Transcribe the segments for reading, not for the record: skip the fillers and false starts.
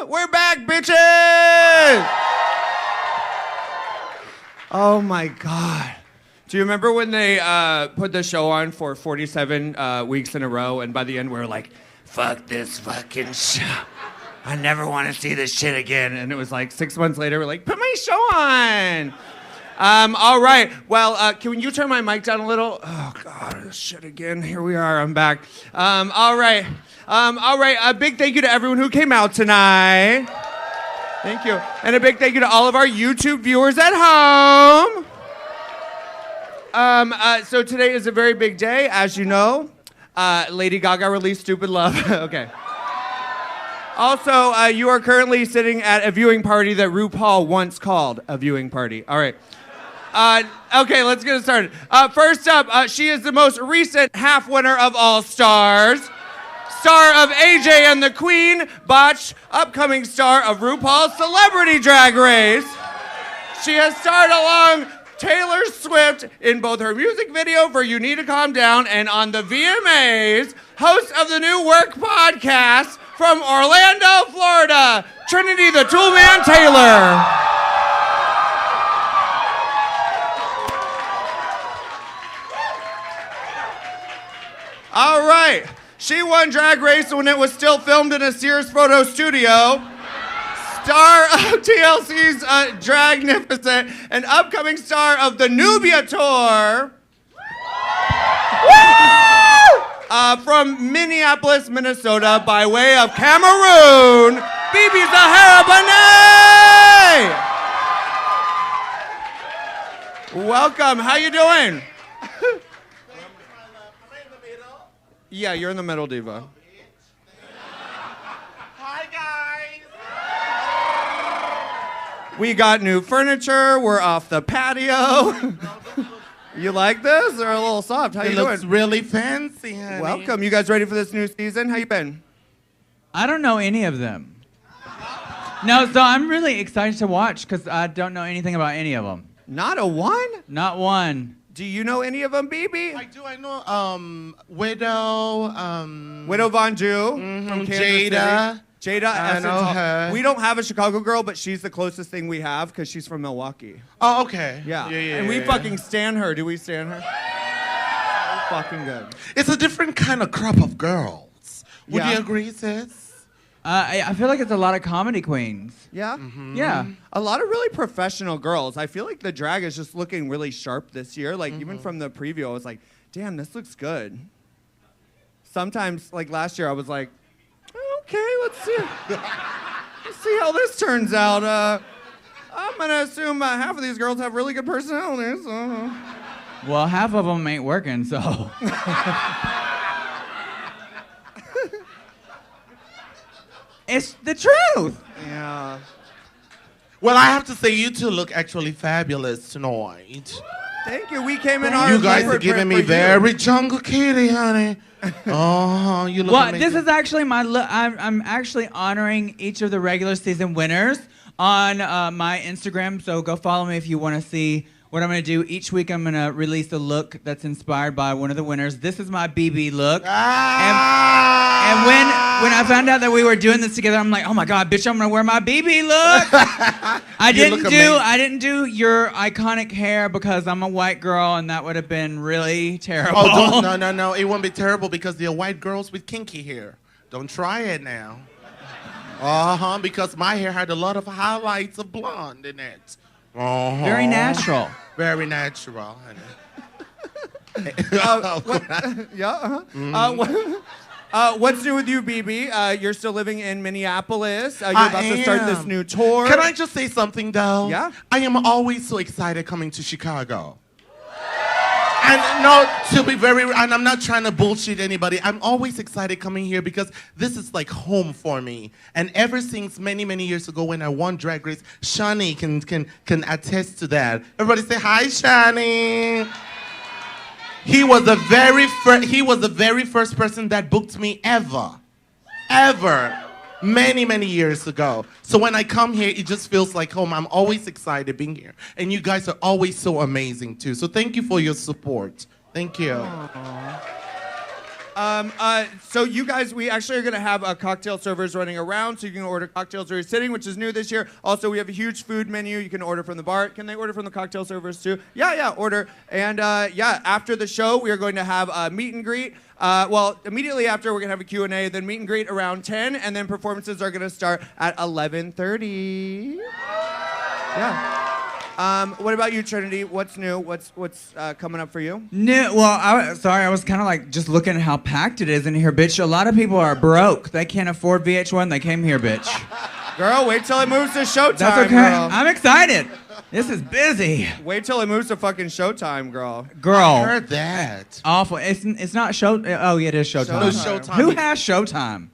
We're back, bitches! Oh my God. Do you remember when they put the show on for 47 weeks in a row, and by the end we were like, fuck this fucking show. I never want to see this shit again. And it was like 6 months later, we're like, put my show on. All right. Well, can you turn my mic down a little? Oh, God, this shit again. Here we are. I'm back. All right. A big thank you to everyone who came out tonight. Thank you. And a big thank you to all of our YouTube viewers at home. So today is a very big day, as you know. Lady Gaga released Stupid Love. Okay. Also, you are currently sitting at a viewing party that RuPaul once called a viewing party. All right. Okay, let's get it started. First up, she is the most recent half winner of All Stars. Star of AJ and the Queen, Botch, upcoming star of RuPaul's Celebrity Drag Race. She has starred along Taylor Swift in both her music video for You Need to Calm Down and on the VMAs, host of the New Work podcast from Orlando, Florida, Trinity the Toolman Taylor. All right. She won Drag Race when it was still filmed in a Sears photo studio. Star of TLC's Dragnificent and upcoming star of the Nubia Tour. From Minneapolis, Minnesota, by way of Cameroon, BeBe Zahara Benet. Welcome. How you doing? Yeah, you're in the middle, diva. Hi, guys. We got new furniture. We're off the patio. You like this? They're a little soft. How you doing? It looks really fancy, honey. Welcome. You guys ready for this new season? How you been? I don't know any of them. No, so I'm really excited to watch because I don't know anything about any of them. Not a one? Not one. Do you know any of them, BeBe? I do. I know Widow. Widow Von Jew from Kansas Jada. City. Jada I Essence know Hall. her. We don't have a Chicago girl, but she's the closest thing we have because she's from Milwaukee. Oh, okay. Yeah. Yeah. And we fucking stan her. Do we stan her? So fucking good. It's a different kind of crop of girls. Would Yeah. you agree, sis? I feel like it's a lot of comedy queens. Yeah? Yeah. A lot of really professional girls. I feel like the drag is just looking really sharp this year. Like, even from the preview, I was like, damn, this looks good. Sometimes, like last year, I was like, okay, let's see. Let's see how this turns out. I'm going to assume half of these girls have really good personalities. Well, half of them ain't working, so. It's the truth. Yeah. Well, I have to say, you two look actually fabulous tonight. Thank you. We came in our You guys are leopard giving print me for you. very jungle kitty, honey. Oh, you look Well, amazing. this is actually my look. I'm actually honoring each of the regular season winners on my Instagram, so go follow me if you want to see what I'm going to do. Each week I'm going to release a look that's inspired by one of the winners. This is my BeBe look. And when I found out that we were doing this together, I'm like, oh my God, bitch, I'm going to wear my BeBe look. I didn't do your iconic hair because I'm a white girl and that would have been really terrible. Oh, no. It won't be terrible because they're white girls with kinky hair. Don't try it now. Because my hair had a lot of highlights of blonde in it. Very natural. Very natural, honey. What's new with you, BeBe? You're still living in Minneapolis. You're about to start this new tour. Can I just say something, though? Yeah? I am always so excited coming to Chicago. And no, to be very, and I'm not trying to bullshit anybody. I'm always excited coming here because this is like home for me. And ever since many, many years ago when I won Drag Race, Shani can attest to that. Everybody say hi, Shani. He was the very first person that booked me ever. Many, many years ago. So when I come here, it just feels like home. I'm always excited being here. And you guys are always so amazing, too. So thank you for your support. Thank you. So you guys, we actually are going to have cocktail servers running around, so you can order cocktails where you're sitting, which is new this year. Also, we have a huge food menu. You can order from the bar. Can they order from the cocktail servers too? Yeah, order. And after the show, we are going to have a meet and greet. Well, immediately after, we're going to have a Q&A, then meet and greet around 10, and then performances are going to start at 11:30. Yeah. What about you, Trinity? What's new? What's coming up for you? No, well, I was kind of like just looking at how packed it is in here, bitch. A lot of people are broke. They can't afford VH1. They came here, bitch. Girl, wait till it moves to Showtime, That's okay. girl. I'm excited. This is busy. Wait till it moves to fucking Showtime, girl. I heard that. Awful. It's not show. Oh, yeah, it is Showtime. No, Showtime. Who has Showtime?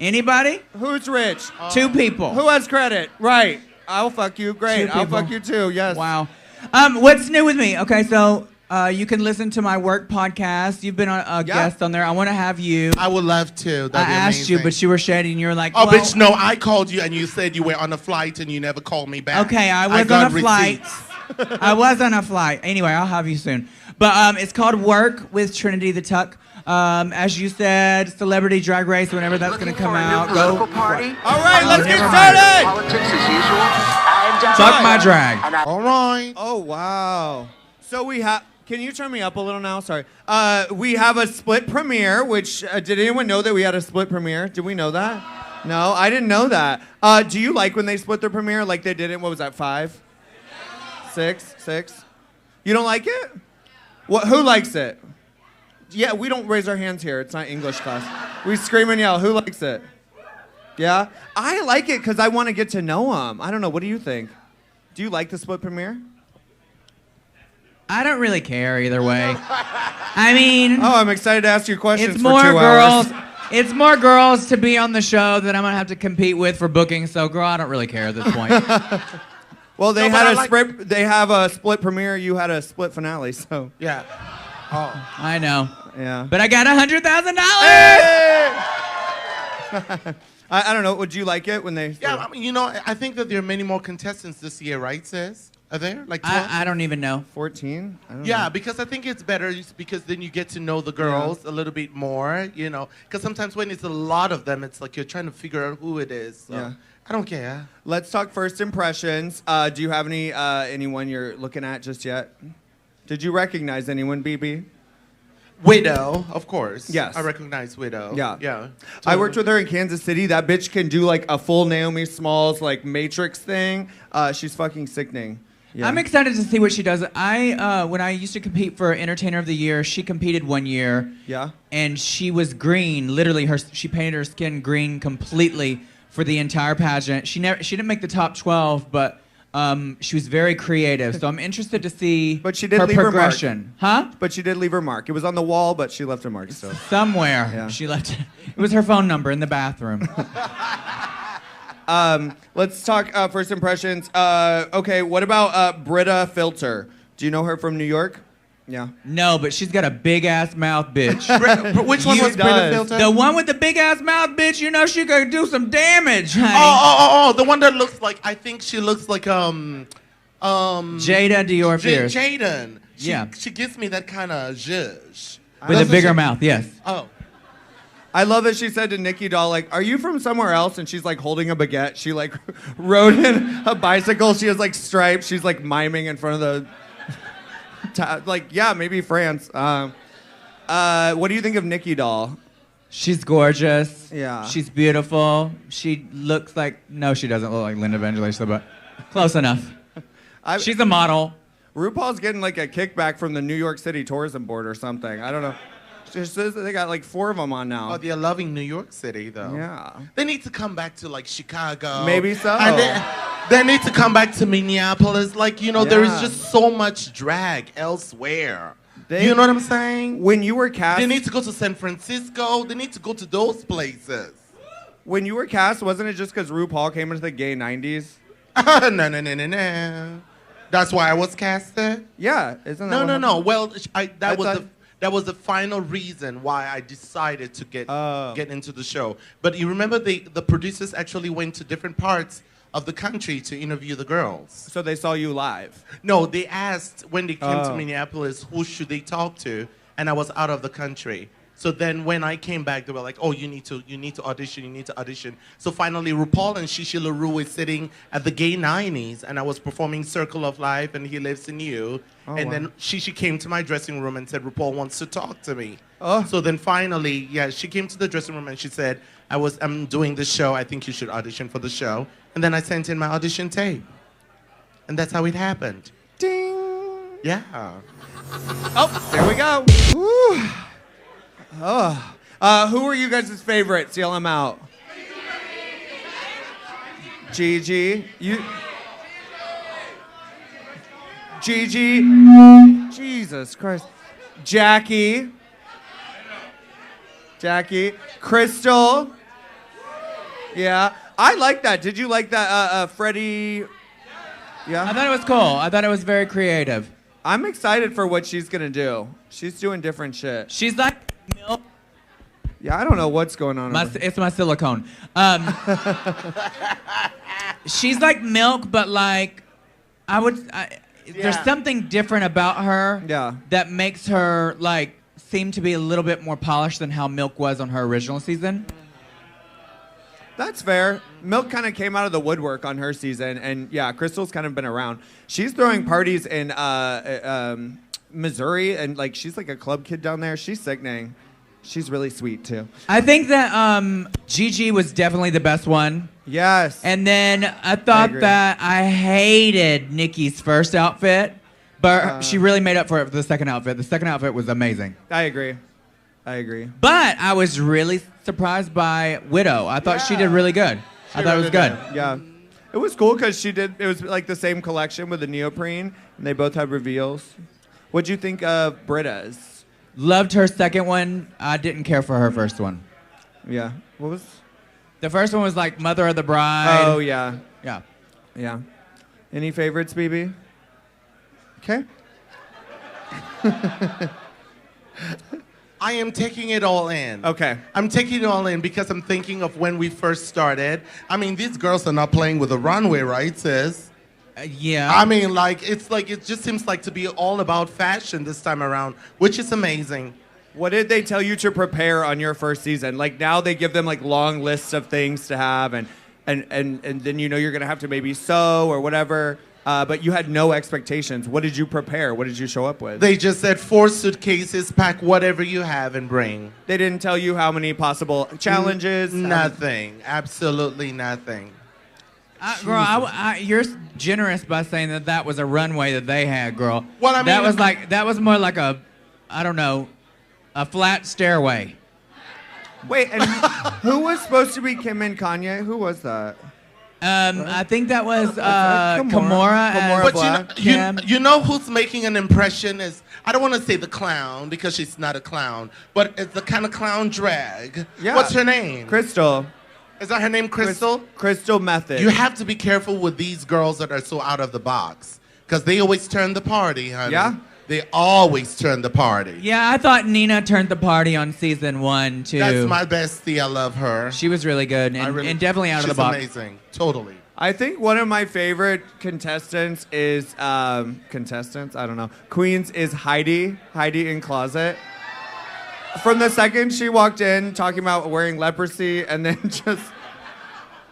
Anybody? Who's rich? 2 people. Who has credit? Right. I'll fuck you. Great. 2 I'll people. fuck you too. Yes. Wow. What's new with me? Okay, so you can listen to my work podcast. You've been a guest on there. I want to have you. I would love to. That'd I be asked amazing. you, but you were shady, and you were like, Oh, well, bitch, no, I called you and you said you were on a flight and you never called me back. Okay, I was got on a flight. receipts. I was on a flight. Anyway, I'll have you soon. But it's called Work with Trinity the Tuck. As you said, Celebrity Drag Race, whenever that's going to come out. Go. Party? All right, let's get Never started. Politics as usual. And, Fuck my drag. All right. Oh, wow. So we have... Can you turn me up a little now? Sorry. We have a split premiere, which... did anyone know that we had a split premiere? Did we know that? No, I didn't know that. Do you like when they split their premiere like they did it, what was that, 5? 6? You don't like it? What? Who likes it? Yeah, we don't raise our hands here. It's not English class. We scream and yell. Who likes it? Yeah? I like it because I want to get to know them. I don't know. What do you think? Do you like the split premiere? I don't really care either way. I mean, Oh, I'm excited to ask you questions it's for more 2 girls. hours. It's more girls to be on the show that I'm gonna have to compete with for booking. So, girl, I don't really care at this point. Well, they No, but had I a like- split. They have a split premiere. You had a split finale. So Yeah. Oh. I know, yeah. but I got $100,000. I don't know. Would you like it when they? Yeah, I mean, I think that there are many more contestants this year, right, sis? Are there? Like 12? I don't even know. 14. I don't Yeah, know. because I think it's better because then you get to know the girls a little bit more, Because sometimes when it's a lot of them, it's like you're trying to figure out who it is. So Yeah. I don't care. Let's talk first impressions. Do you have anyone you're looking at just yet? Did you recognize anyone, BeBe? Widow, of course. Yes. I recognize Widow. Yeah. Yeah. I worked with her in Kansas City. That bitch can do like a full Naomi Smalls like Matrix thing. She's fucking sickening. Yeah. I'm excited to see what she does. When I used to compete for Entertainer of the Year, she competed one year. Yeah. And she was green. Literally, she painted her skin green completely for the entire pageant. She didn't make the top 12, but she was very creative. So I'm interested to see But she did her leave her mark. progression. Huh? But she did leave her mark. It was on the wall, but she left her mark still. Somewhere Yeah. she left. It was her phone number in the bathroom. Let's talk first impressions. Okay, what about Britta Filter? Do you know her from New York? Yeah. No, but she's got a big ass mouth, bitch. Which one You was Britta does. Filter? The one with the big ass mouth, bitch. She could do some damage, honey. Oh, the one that looks like, I think she looks like, Jada Dior Fierce. Jaden. Yeah. She gives me that kind of zhuzh. With a Doesn't bigger she? mouth, yes. Oh. I love that she said to Nikki Doll, like, are you from somewhere else? And she's like holding a baguette. She like rode in a bicycle. She has like stripes. She's like miming in front of the, yeah, maybe France. What do you think of Nikki Doll? She's gorgeous. Yeah. She's beautiful. She looks like, no, she doesn't look like Linda Evangelista, but close enough. She's a model. RuPaul's getting like a kickback from the New York City Tourism Board or something. I don't know. She says that they got like 4 of them on now. Oh, they're loving New York City, though. Yeah. They need to come back to, like, Chicago. Maybe so. And they need to come back to Minneapolis. Like, there is Yeah. just so much drag elsewhere. They- You know what I'm saying? When you were cast, They need to go to San Francisco. They need to go to those places. when you were cast, wasn't it just because RuPaul came into the gay 90s? No. That's why I was casted? Yeah, isn't that No. what Well, that I was thought- that was the final reason why I decided to get Oh. into the show. But you remember the producers actually went to different parts of the country to interview the girls. So they saw you live. No, they asked when they came to Oh. Minneapolis, who should they talk to? And I was out of the country. So then when I came back, they were like, "Oh, you need to audition." So finally, RuPaul and Shishi LaRue was sitting at the Gay 90s, and I was performing Circle of Life and He Lives in You. And then Shishi came to my dressing room and said, "RuPaul wants to talk to me." Oh. So then finally, she came to the dressing room and she said, I'm doing this show. I think you should audition for the show." And then I sent in my audition tape. And that's how it happened. Ding. Yeah. Oh, there we go. Woo. Oh. Who were you guys' favorites? Yell them out. Gigi. Gigi. Jesus Christ. Jackie. Crystal. Yeah. I like that. Did you like that, Freddie? Yeah. I thought it was cool. I thought it was very creative. I'm excited for what she's gonna do. She's doing different shit. She's like milk. Yeah, I don't know what's going on. It's my silicone. She's like milk, but like there's something different about her. Yeah. That makes her like seem to be a little bit more polished than how Milk was on her original season. That's fair. Milk kind of came out of the woodwork on her season, and yeah, Crystal's kind of been around. She's throwing parties in Missouri, and like she's like a club kid down there. She's sickening. She's really sweet too. I think that Gigi was definitely the best one. Yes. And then I thought that I hated Nikki's first outfit, but she really made up for it for the second outfit. The second outfit was amazing. I agree. But I was really surprised by Widow. I thought she did really good. I thought it was good. Yeah. It was cool because it was like the same collection with the neoprene, and they both had reveals. What'd you think of Britta's? Loved her second one. I didn't care for her first one. Yeah. What was? The first one was like Mother of the Bride. Oh, yeah. Yeah. Yeah. Any favorites, BeBe? Okay. I am taking it all in. Okay. I'm taking it all in because I'm thinking of when we first started. I mean, these girls are not playing with the runway, right, sis? Yeah. I mean, it just seems like to be all about fashion this time around, which is amazing. What did they tell you to prepare on your first season? Like now they give them like long lists of things to have, and then you know you're gonna have to maybe sew or whatever. But you had no expectations. What did you prepare? What did you show up with? They just said 4 suitcases, pack whatever you have and bring. They didn't tell you how many possible challenges? Nothing. Absolutely nothing. Girl, you're generous by saying that was a runway that they had, girl. Well, I mean, that was more like a flat stairway. Wait, and who was supposed to be Kim and Kanye? Who was that? I think that was Kimora. Kimora. But you know who's making an impression is, I don't want to say the clown because she's not a clown, but it's the kind of clown drag. Yeah. What's her name? Crystal. Is that her name, Crystal? Crystal Method. You have to be careful with these girls that are so out of the box because they always turn the party, honey. Yeah? They always turn the party. Yeah, I thought Nina turned the party on season 1 too. That's my bestie. I love her. She was really good and definitely out of the box. She's amazing. Totally. I think one of my favorite contestants is I don't know. Queens is Heidi in Closet. From the second she walked in talking about wearing leprosy and then just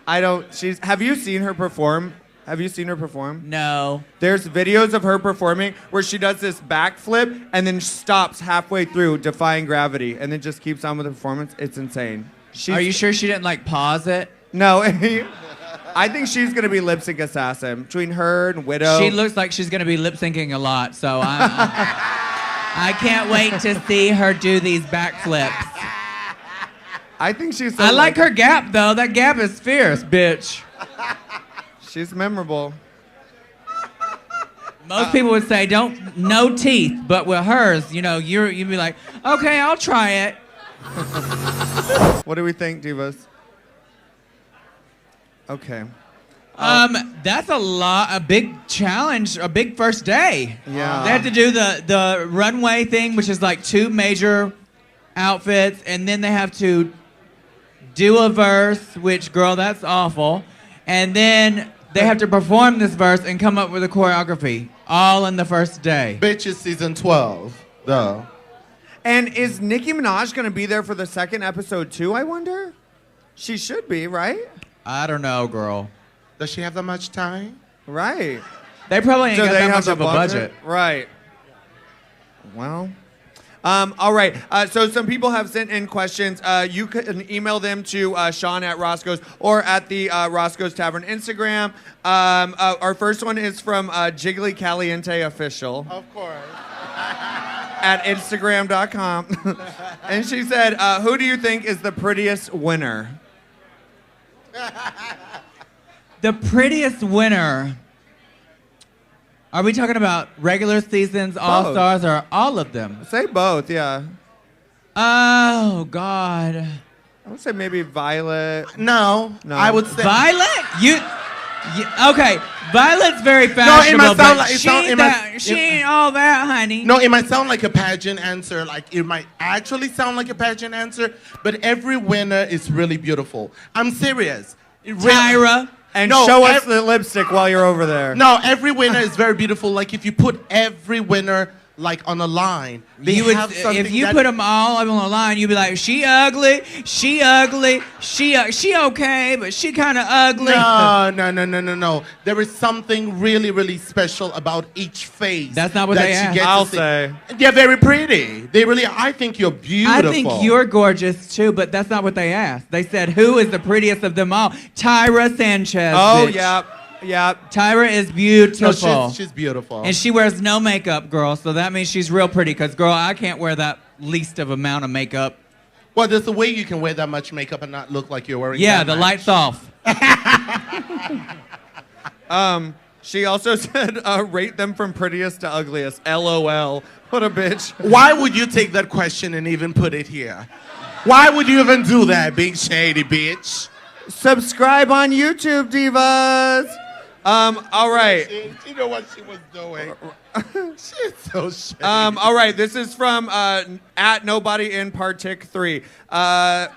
have you seen her perform? No. There's videos of her performing where she does this backflip and then stops halfway through defying gravity and then just keeps on with the performance. It's insane. Are you sure she didn't like pause it? No. I think she's going to be lip sync assassin. Between her and Widow. She looks like she's going to be lip syncing a lot, so I can't wait to see her do these backflips. I think she's I like her gap, though. That gap is fierce, bitch. She's memorable. Most people would say no teeth, but with hers, you'd be like, okay, I'll try it. What do we think, divas? Okay. That's a big challenge, a big first day. Yeah. They had to do the runway thing, which is like 2 major outfits, and then they have to do a verse, which, girl, that's awful. And then they have to perform this verse and come up with a choreography, all in the first day. Bitch is season 12, though. And is Nicki Minaj going to be there for the second episode too, I wonder? She should be, right? I don't know, girl. Does she have that much time? Right. They probably ain't Do got they that have much the of a budget. Right. Well. All right. So some people have sent in questions. You can email them to Sean at Roscoe's or at the Roscoe's Tavern Instagram. Our first one is from Jiggly Caliente Official. Of course. At Instagram.com. And she said, who do you think is the prettiest winner? The prettiest winner. Are we talking about regular seasons, all stars, or all of them? Say both, yeah. Oh God. I would say maybe Violet. No. I would say Violet? Okay. Violet's very fashionable, it might sound but like she ain't all that, honey. No, it might sound like a pageant answer. Like it might actually sound like a pageant answer, but every winner is really beautiful. I'm serious. Tyra. And show us the lipstick while you're over there. No, every winner is very beautiful. Like if you put every winner like on a line, if you put them all on a line, you'd be like, she ugly, she ugly, she okay, but she kind of ugly. No. There is something really, really special about each face. That's not what they asked. I'll say. They're very pretty. They really. I think you're beautiful. I think you're gorgeous too, but that's not what they asked. They said, who is the prettiest of them all? Tyra Sanchez. Oh, bitch. yeah. Tyra is beautiful. No, she's beautiful. And she wears no makeup, girl, so that means she's real pretty, because, girl, I can't wear that least of amount of makeup. Well, there's a way you can wear that much makeup and not look like you're wearing the much. lights off. She also said, rate them from prettiest to ugliest. LOL. What a bitch. Why would you take that question and even put it here? Why would you even do that, big shady bitch? Subscribe on YouTube, divas. All right. She know what she was doing. She's so shady. All right, this is from at Nobody in Partic 3.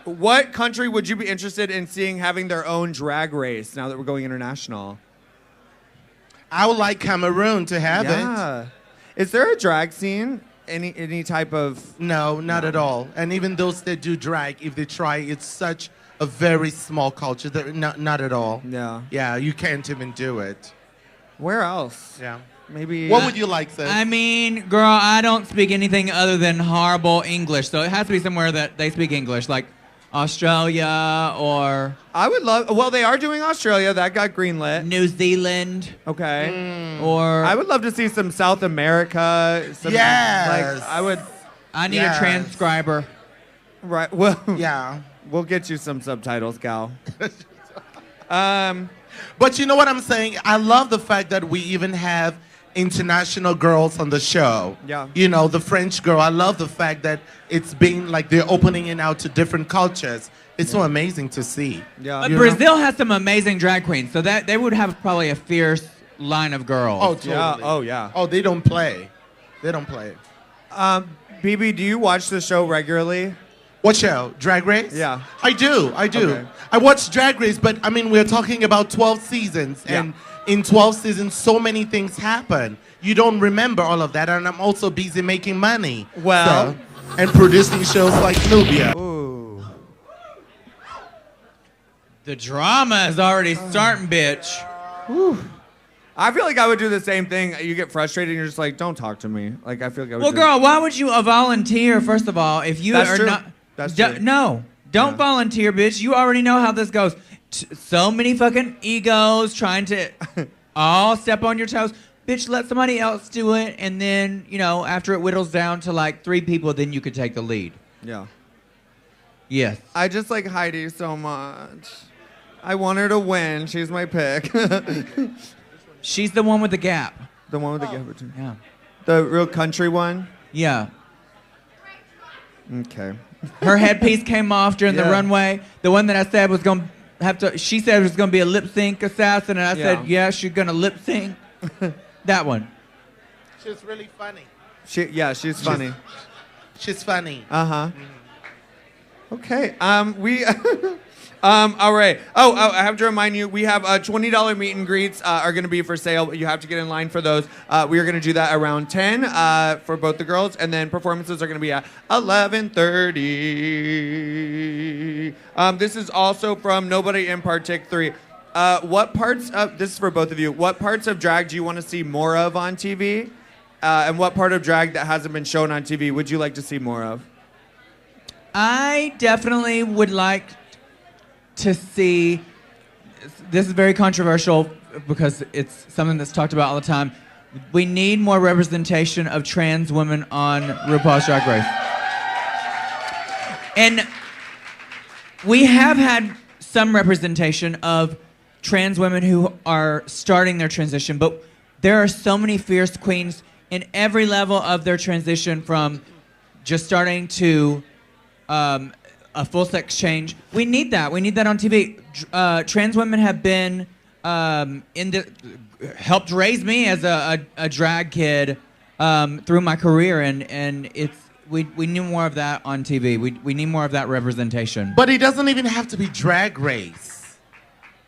What country would you be interested in seeing having their own drag race now that we're going international? I would like Cameroon to have it. Is there a drag scene? Any type of... No, not at all. And even those that do drag, if they try, it's such a very small culture. Not at all. Yeah. Yeah, you can't even do it. Where else? Yeah. Maybe... What would you like, sis? I mean, girl, I don't speak anything other than horrible English, so it has to be somewhere that they speak English, like Australia or... I would love... Well, they are doing Australia. That got greenlit. New Zealand. Okay. Or... I would love to see some South America. Yes. Like, I would... I need a transcriber. Right. Well... Yeah. We'll get you some subtitles, gal. But you know what I'm saying? I love the fact that we even have international girls on the show. Yeah. You know, the French girl. I love the fact that it's being like they're opening it out to different cultures. It's so amazing to see. Yeah. But Brazil has some amazing drag queens, so that they would have probably a fierce line of girls. Oh, totally. Yeah. Oh, yeah. Oh, they don't play. They don't play. BeBe, do you watch the show regularly? What show? Drag Race? Yeah. I do. Okay. I watch Drag Race, but I mean, we're talking about 12 seasons. Yeah. And in 12 seasons, so many things happen. You don't remember all of that. And I'm also busy making money. Well. And producing shows like Nubia. Ooh. The drama is already starting, bitch. I feel like I would do the same thing. You get frustrated and you're just like, don't talk to me. Like, I feel like I would Well, girl, why would you volunteer, first of all, if you That's are true. not... That's true. No, don't volunteer, bitch. You already know how this goes. So many fucking egos trying to all step on your toes. Bitch, let somebody else do it, and then, you know, after it whittles down to like 3 people, then you could take the lead. Yeah. Yes. I just like Heidi so much. I want her to win. She's my pick. She's the one with the gap. The one with the gap. Yeah. The real country one? Yeah. Okay. Her headpiece came off during the Yeah. runway. The one that I said was going to have to, she said it was going to be a lip sync assassin, and I said, yeah, she's going to lip sync. That one. She's really funny. She's funny. She's funny. Uh-huh. Okay. We All right. Oh, I have to remind you, we have $20 meet and greets are going to be for sale. You have to get in line for those. We are going to do that around 10 for both the girls, and then performances are going to be at 11:30. This is also from Nobody in Partic 3. What parts of this is for both of you? What parts of drag do you want to see more of on TV? And what part of drag that hasn't been shown on TV would you like to see more of? I definitely would like to see, this is very controversial because it's something that's talked about all the time. We need more representation of trans women on RuPaul's Drag Race. And we have had some representation of trans women who are starting their transition, but there are so many fierce queens in every level of their transition, from just starting to a full sex change. We need that. We need that on TV. Trans women have been helped raise me as a drag kid through my career, and we need more of that on TV. We need more of that representation. But it doesn't even have to be Drag Race.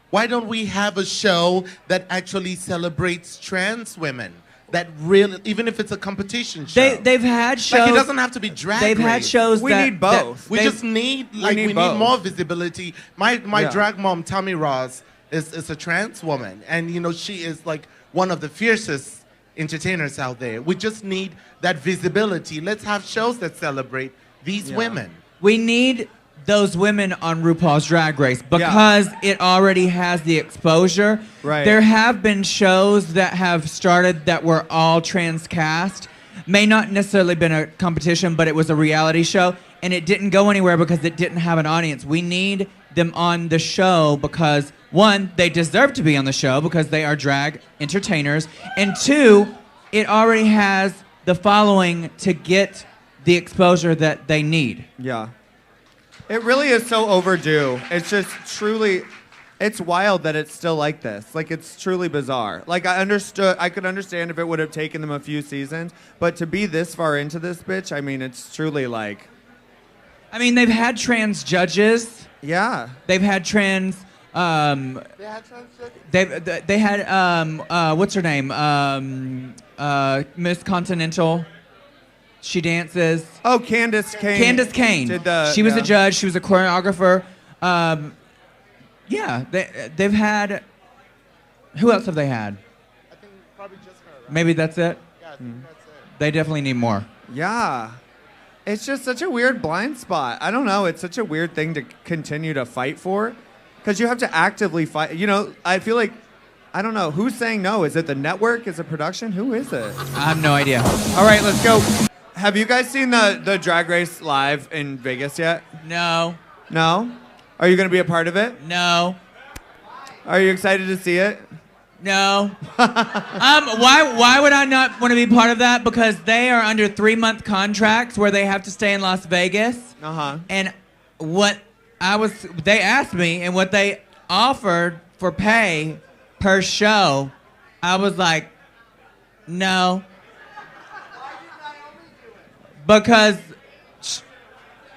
Why don't we have a show that actually celebrates trans women? That really, even if it's a competition show. They've had shows. Like, it doesn't have to be Drag They've Race. had shows. We need both. We just need, like, we need both. more visibility. My Yeah. drag mom, Tommy Ross, is a trans woman, and you know she is like one of the fiercest entertainers out there. We just need that visibility. Let's have shows that celebrate these women. We need those women on RuPaul's Drag Race because it already has the exposure. Right. There have been shows that have started that were all trans cast. May not necessarily been a competition, but it was a reality show, and it didn't go anywhere because it didn't have an audience. We need them on the show because, one, they deserve to be on the show because they are drag entertainers, and two, it already has the following to get the exposure that they need. Yeah. It really is so overdue. It's just truly, it's wild that it's still like this. Like, it's truly bizarre. Like, I could understand if it would have taken them a few seasons, but to be this far into this bitch, I mean, it's truly like... I mean, they've had trans judges. Yeah. They've had trans... They had trans judges? They had, what's her name? Miss Continental. She dances. Oh, Candace Kane. Candace Kane. She was a judge. She was a choreographer. Yeah, they've had... Who else have they had? I think probably just her, right? Maybe that's it? Yeah, I think that's it. They definitely need more. Yeah. It's just such a weird blind spot. I don't know. It's such a weird thing to continue to fight for. Because you have to actively fight. You know, I feel like, I don't know. Who's saying no? Is it the network? Is it production? Who is it? I have no idea. All right, let's go. Have you guys seen the Drag Race live in Vegas yet? No. No? Are you going to be a part of it? No. Are you excited to see it? No. Why would I not want to be part of that? Because they are under 3-month contracts where they have to stay in Las Vegas. Uh-huh. And they asked me, and what they offered for pay per show, I was like, no. Because,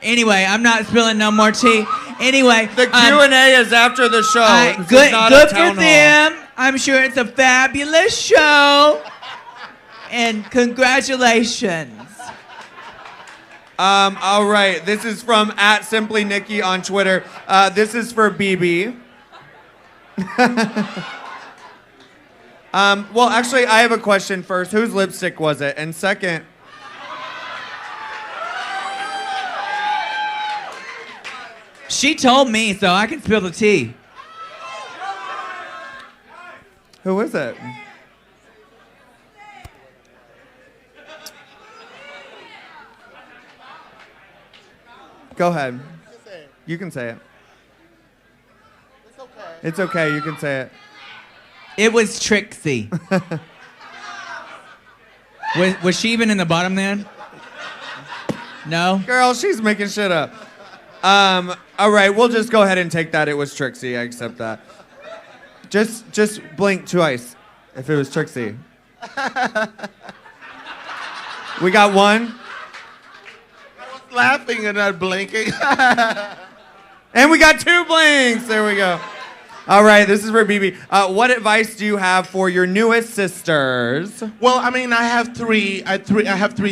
anyway, I'm not spilling no more tea. Anyway, The Q&A is after the show. This good is not good a for town hall. them. I'm sure it's a fabulous show. And congratulations. All right. This is from @SimplyNikki on Twitter. This is for BeBe. Well, actually, I have a question first. Whose lipstick was it? And second... She told me, so I can spill the tea. Who is it? Go ahead. You can say it. It's okay. It's okay. You can say it. It was Trixie. was she even in the bottom then? No? Girl, she's making shit up. All right, we'll just go ahead and take that. It was Trixie. I accept that. Just blink twice if it was Trixie. We got one. I was laughing and not blinking. And we got 2 blanks. There we go. All right, this is for BeBe. What advice do you have for your newest sisters? Well, I mean, I have three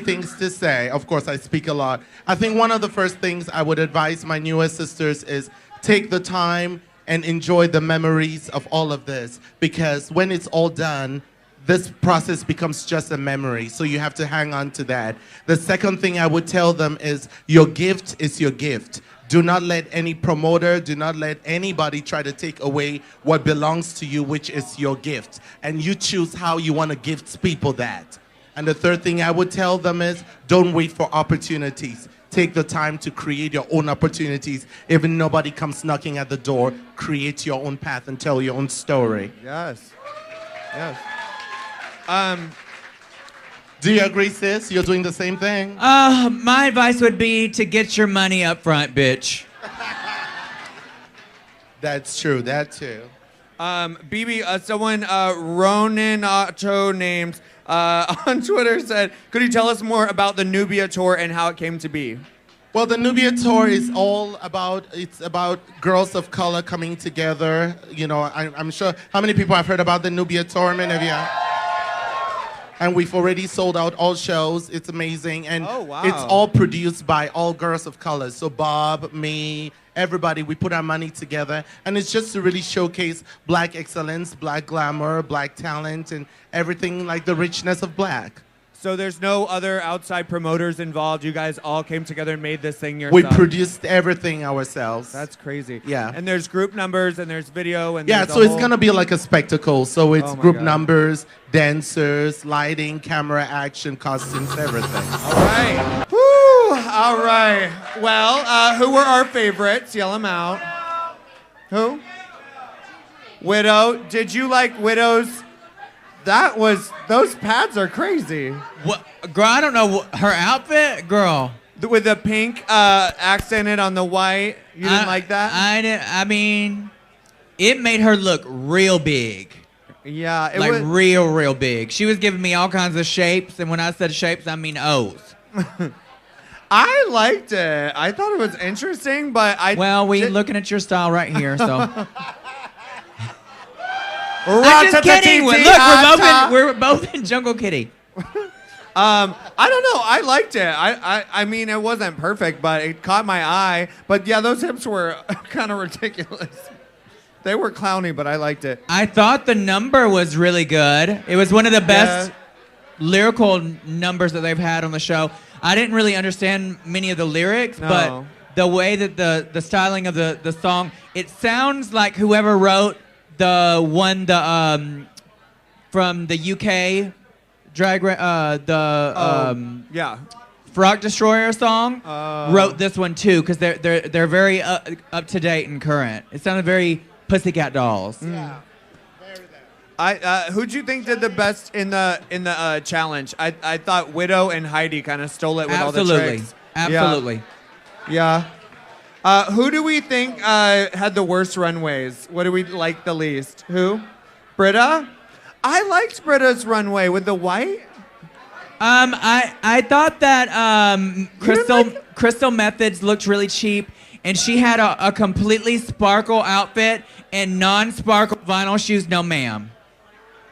things to say. Of course, I speak a lot. I think one of the first things I would advise my newest sisters is take the time and enjoy the memories of all of this, because when it's all done, this process becomes just a memory, so you have to hang on to that. The second thing I would tell them is your gift is your gift. Do not let any promoter, do not let anybody try to take away what belongs to you, which is your gift. And you choose how you want to gift people that. And the third thing I would tell them is don't wait for opportunities. Take the time to create your own opportunities. Even nobody comes knocking at the door, create your own path and tell your own story. Yes. Yes. Do you agree, sis? You're doing the same thing? My advice would be to get your money up front, bitch. That's true, that too. BeBe, someone, Ronin Auto names, on Twitter said, could you tell us more about the Nubia Tour and how it came to be? Well, the Nubia Tour is all about, it's about girls of color coming together. You know, I'm sure, how many people have heard about the Nubia Tour? Many of you have? And we've already sold out all shows. It's amazing. And oh, wow. It's all produced by all girls of color. So Bob, me, everybody, we put our money together. And it's just to really showcase Black excellence, Black glamour, Black talent, and everything like the richness of Black. So there's no other outside promoters involved. You guys all came together and made this thing yourself. We produced everything ourselves. That's crazy. Yeah. And there's group numbers and there's video and yeah, there's so it's gonna be like a spectacle. So it's Oh my group God. numbers, dancers, lighting, camera, action, costumes, everything. All right. Woo! All right. Well, who were our favorites? Yell them out. Who? Widow. Did you like Widow's? Those pads are crazy. What, girl, I don't know her outfit, girl. With the pink accented on the white. You didn't like that? I didn't. I mean, it made her look real big. Yeah, it Like was real big. She was giving me all kinds of shapes, and when I said shapes, I mean O's. I liked it. I thought it was interesting, but Well, we looking at your style right here, so. I'm just kidding. Look, we're both in Jungle Kitty. I don't know. I liked it. I mean, it wasn't perfect, but it caught my eye. But yeah, those hips were kind of ridiculous. They were clowny, but I liked it. I thought the number was really good. It was one of the best lyrical numbers that they've had on the show. I didn't really understand many of the lyrics, but the way that the styling of the song, it sounds like whoever wrote the one from the UK drag Frog Destroyer song wrote this one too, because they're very up to date and current. It sounded very Pussycat Dolls. Yeah. Who'd you think did the best in the challenge? I thought Widow and Heidi kind of stole it with all the tricks. Absolutely. Yeah. Who do we think had the worst runways? What do we like the least? Who? Britta? I liked Britta's runway with the white. I thought that Crystal Methods looked really cheap, and she had a completely sparkle outfit and non-sparkle vinyl shoes. No, ma'am.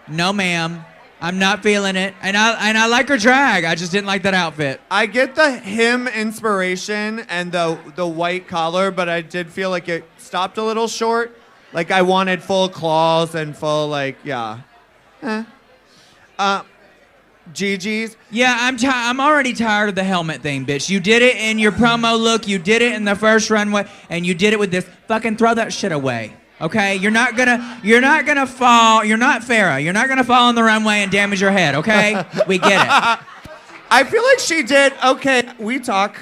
No, ma'am. I'm not feeling it. And I like her drag. I just didn't like that outfit. I get the hem inspiration and the white collar, but I did feel like it stopped a little short. Like I wanted full claws and full Gigi's. Yeah, I'm already tired of the helmet thing, bitch. You did it in your promo look. You did it in the first runway, and you did it with this. Fucking throw that shit away. Okay, you're not gonna fall. You're not Farrah. You're not gonna fall on the runway and damage your head. Okay, we get it. I feel like she did. Okay, we talk.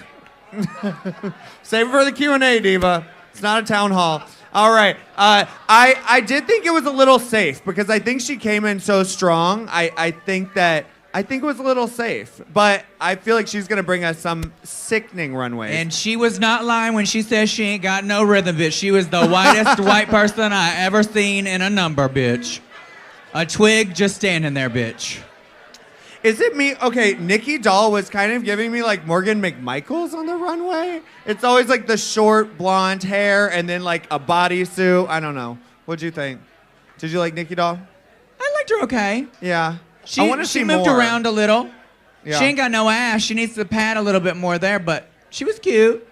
Save it for the Q&A, Diva. It's not a town hall. All right. I did think it was a little safe because I think she came in so strong. I think it was a little safe, but I feel like she's gonna bring us some sickening runways. And she was not lying when she says she ain't got no rhythm, bitch. She was the whitest white person I ever seen in a number, bitch. A twig just standing there, bitch. Is it me? Okay, Nikki Doll was kind of giving me like Morgan McMichaels on the runway. It's always like the short blonde hair and then like a bodysuit. I don't know. What'd you think? Did you like Nikki Doll? I liked her okay. Yeah. She, I want to see she moved more. around a little. Yeah. She ain't got no ass. She needs to pad a little bit more there, but she was cute.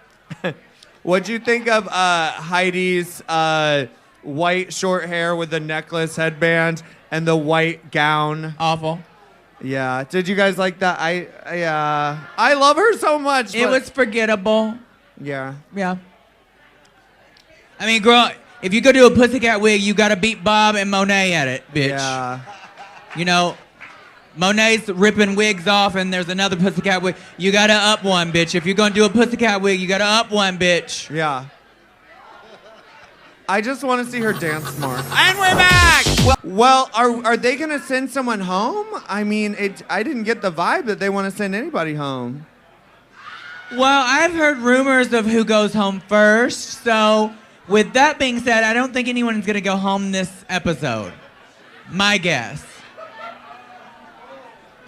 What'd you think of Heidi's white short hair with the necklace headband and the white gown? Awful. Yeah. Did you guys like that? I love her so much. It was forgettable. Yeah. Yeah. I mean, girl, if you go do a Pussycat wig, you gotta beat Bob and Monet at it, bitch. Yeah. You know, Monet's ripping wigs off and there's another Pussycat wig. You gotta up one, bitch. If you're gonna do a Pussycat wig, you gotta up one, bitch. Yeah. I just want to see her dance more. And we're back! Well, are they going to send someone home? I mean, I didn't get the vibe that they want to send anybody home. Well, I've heard rumors of who goes home first, so with that being said, I don't think anyone's gonna go home this episode. My guess.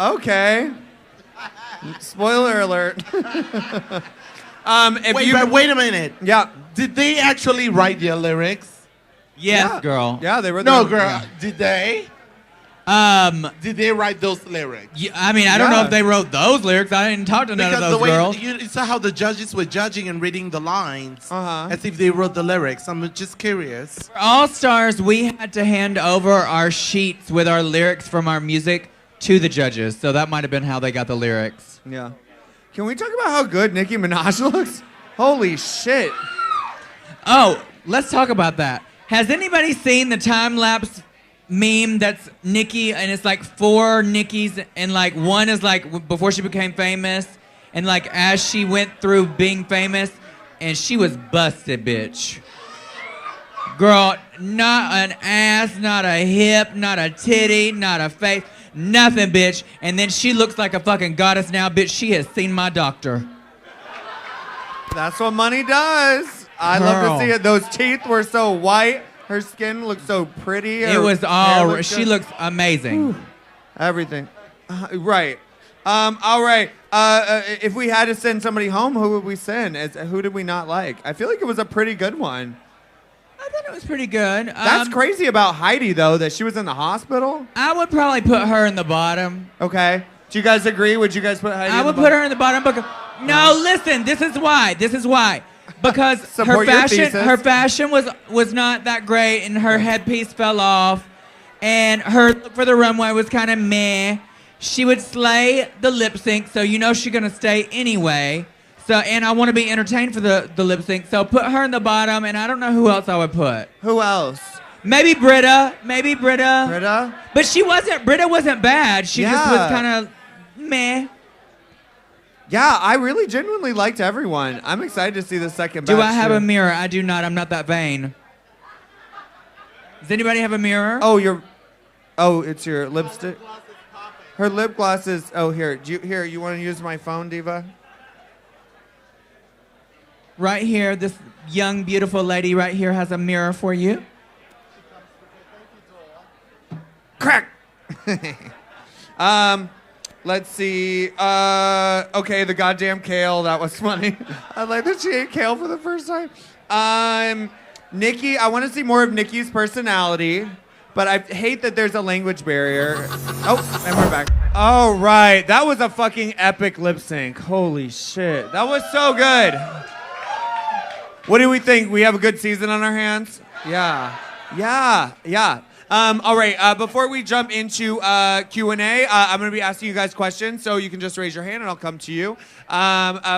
Okay. Spoiler alert. Wait a minute. Yeah. Did they actually write their lyrics? Yes, Yeah. girl. Yeah, they were No, there. girl. Yeah. Did they? Did they write those lyrics? I mean, I don't know Yeah. if they wrote those lyrics. I didn't talk to none of Because those the way girls. you saw how the judges were judging and reading the lines Uh-huh. as if they wrote the lyrics. I'm just curious. For All Stars, we had to hand over our sheets with our lyrics from our music to the judges, so that might have been how they got the lyrics. Yeah. Can we talk about how good Nicki Minaj looks? Holy shit. Oh, let's talk about that. Has anybody seen the time-lapse meme that's Nicki, and it's like 4 Nickis, and like one is like before she became famous, and like as she went through being famous, and she was busted, bitch. Girl, not an ass, not a hip, not a titty, not a face, nothing, bitch. And then she looks like a fucking goddess now, bitch. She has seen my doctor. That's what money does. I love Girl. to see it. Those teeth were so white. Her skin looked so pretty. It Her was hair all, looked she good. looks amazing. Everything. Right. All right. If we had to send somebody home, who would we send? Who did we not like? I feel like it was a pretty good one. I thought it was pretty good. That's crazy about Heidi, though, that she was in the hospital. I would probably put her in the bottom. Okay. Do you guys agree? Would you guys put Heidi I in would the put her in the bottom because no, listen, this is why. Because Support your thesis. her fashion was not that great and her headpiece fell off and her look for the runway was kind of meh. She would slay the lip sync, so you know she's gonna stay anyway. So and I want to be entertained for the lip sync, so put her in the bottom and I don't know who else I would put. Who else? Maybe Britta. Britta? But Britta wasn't bad. She just was Yeah. kind of meh. Yeah, I really genuinely liked everyone. I'm excited to see the second batch. Do I have too. a mirror? I do not. I'm not that vain. Does anybody have a mirror? Oh, it's your lipstick? Her lip gloss is, here. You want to use my phone, Diva? Right here, this young, beautiful lady right here has a mirror for you. Crack! Let's see. Okay, the goddamn kale. That was funny. I like that she ate kale for the first time. Nikki, I want to see more of Nikki's personality, but I hate that there's a language barrier. Oh, and we're back. All right, that was a fucking epic lip sync. Holy shit. That was so good. What do we think? We have a good season on our hands? Yeah. All right, before we jump into Q&A, I'm going to be asking you guys questions, so you can just raise your hand and I'll come to you.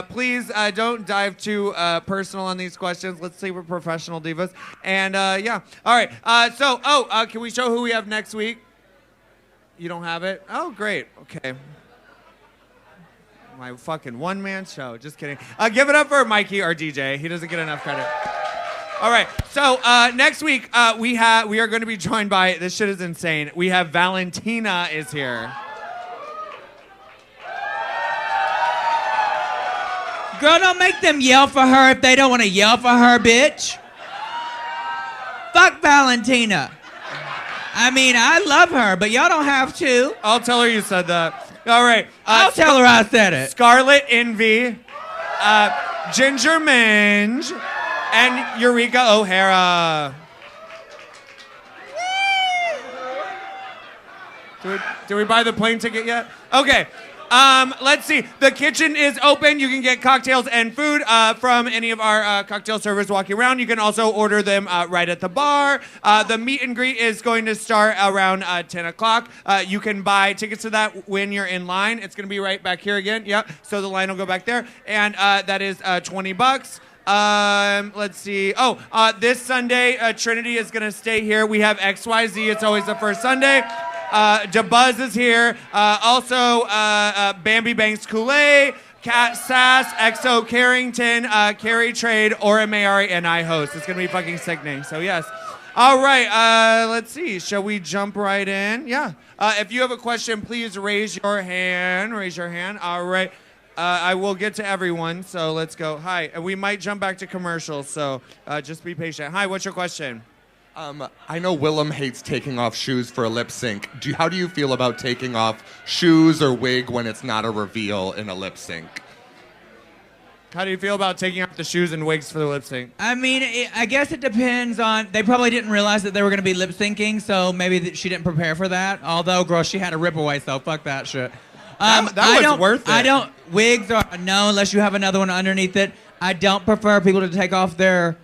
Please don't dive too personal on these questions. Let's say we're professional divas. And yeah, all right. Can we show who we have next week? You don't have it? Oh, great. Okay. My fucking one-man show. Just kidding. Give it up for Mikey, our DJ. He doesn't get enough credit. All right, so next week we are going to be joined by, this shit is insane, we have Valentina is here. Girl, don't make them yell for her if they don't want to yell for her, bitch. Fuck Valentina. I mean, I love her, but y'all don't have to. I'll tell her you said that. All right. I'll tell her I said it. Scarlet Envy, Ginger Minge, and Eureka O'Hara. Did we buy the plane ticket yet? Okay. Let's see. The kitchen is open. You can get cocktails and food from any of our cocktail servers walking around. You can also order them right at the bar. The meet and greet is going to start around 10 o'clock. You can buy tickets to that when you're in line. It's going to be right back here again. Yep. So the line will go back there. And that is $20. Let's see. This Sunday, Trinity is going to stay here. We have XYZ. It's always the first Sunday. Jabuz is here. Also, Bambi Banks Kool-Aid, Kat Sass, XO Carrington, Carrie Trade, Aura Mayari, and I host. It's going to be fucking sickening. So, yes. All right. Let's see. Shall we jump right in? Yeah. If you have a question, please raise your hand. Raise your hand. All right. I will get to everyone. So, let's go. Hi. And we might jump back to commercials. So, just be patient. Hi. What's your question? I know Willem hates taking off shoes for a lip sync. How do you feel about taking off shoes or wig when it's not a reveal in a lip sync? How do you feel about taking off the shoes and wigs for the lip sync? I mean, I guess it depends on. They probably didn't realize that they were going to be lip syncing, so maybe she didn't prepare for that. Although, girl, she had a rip away, so fuck that shit. That was worth it. Wigs are no unless you have another one underneath it. I don't prefer people to take off their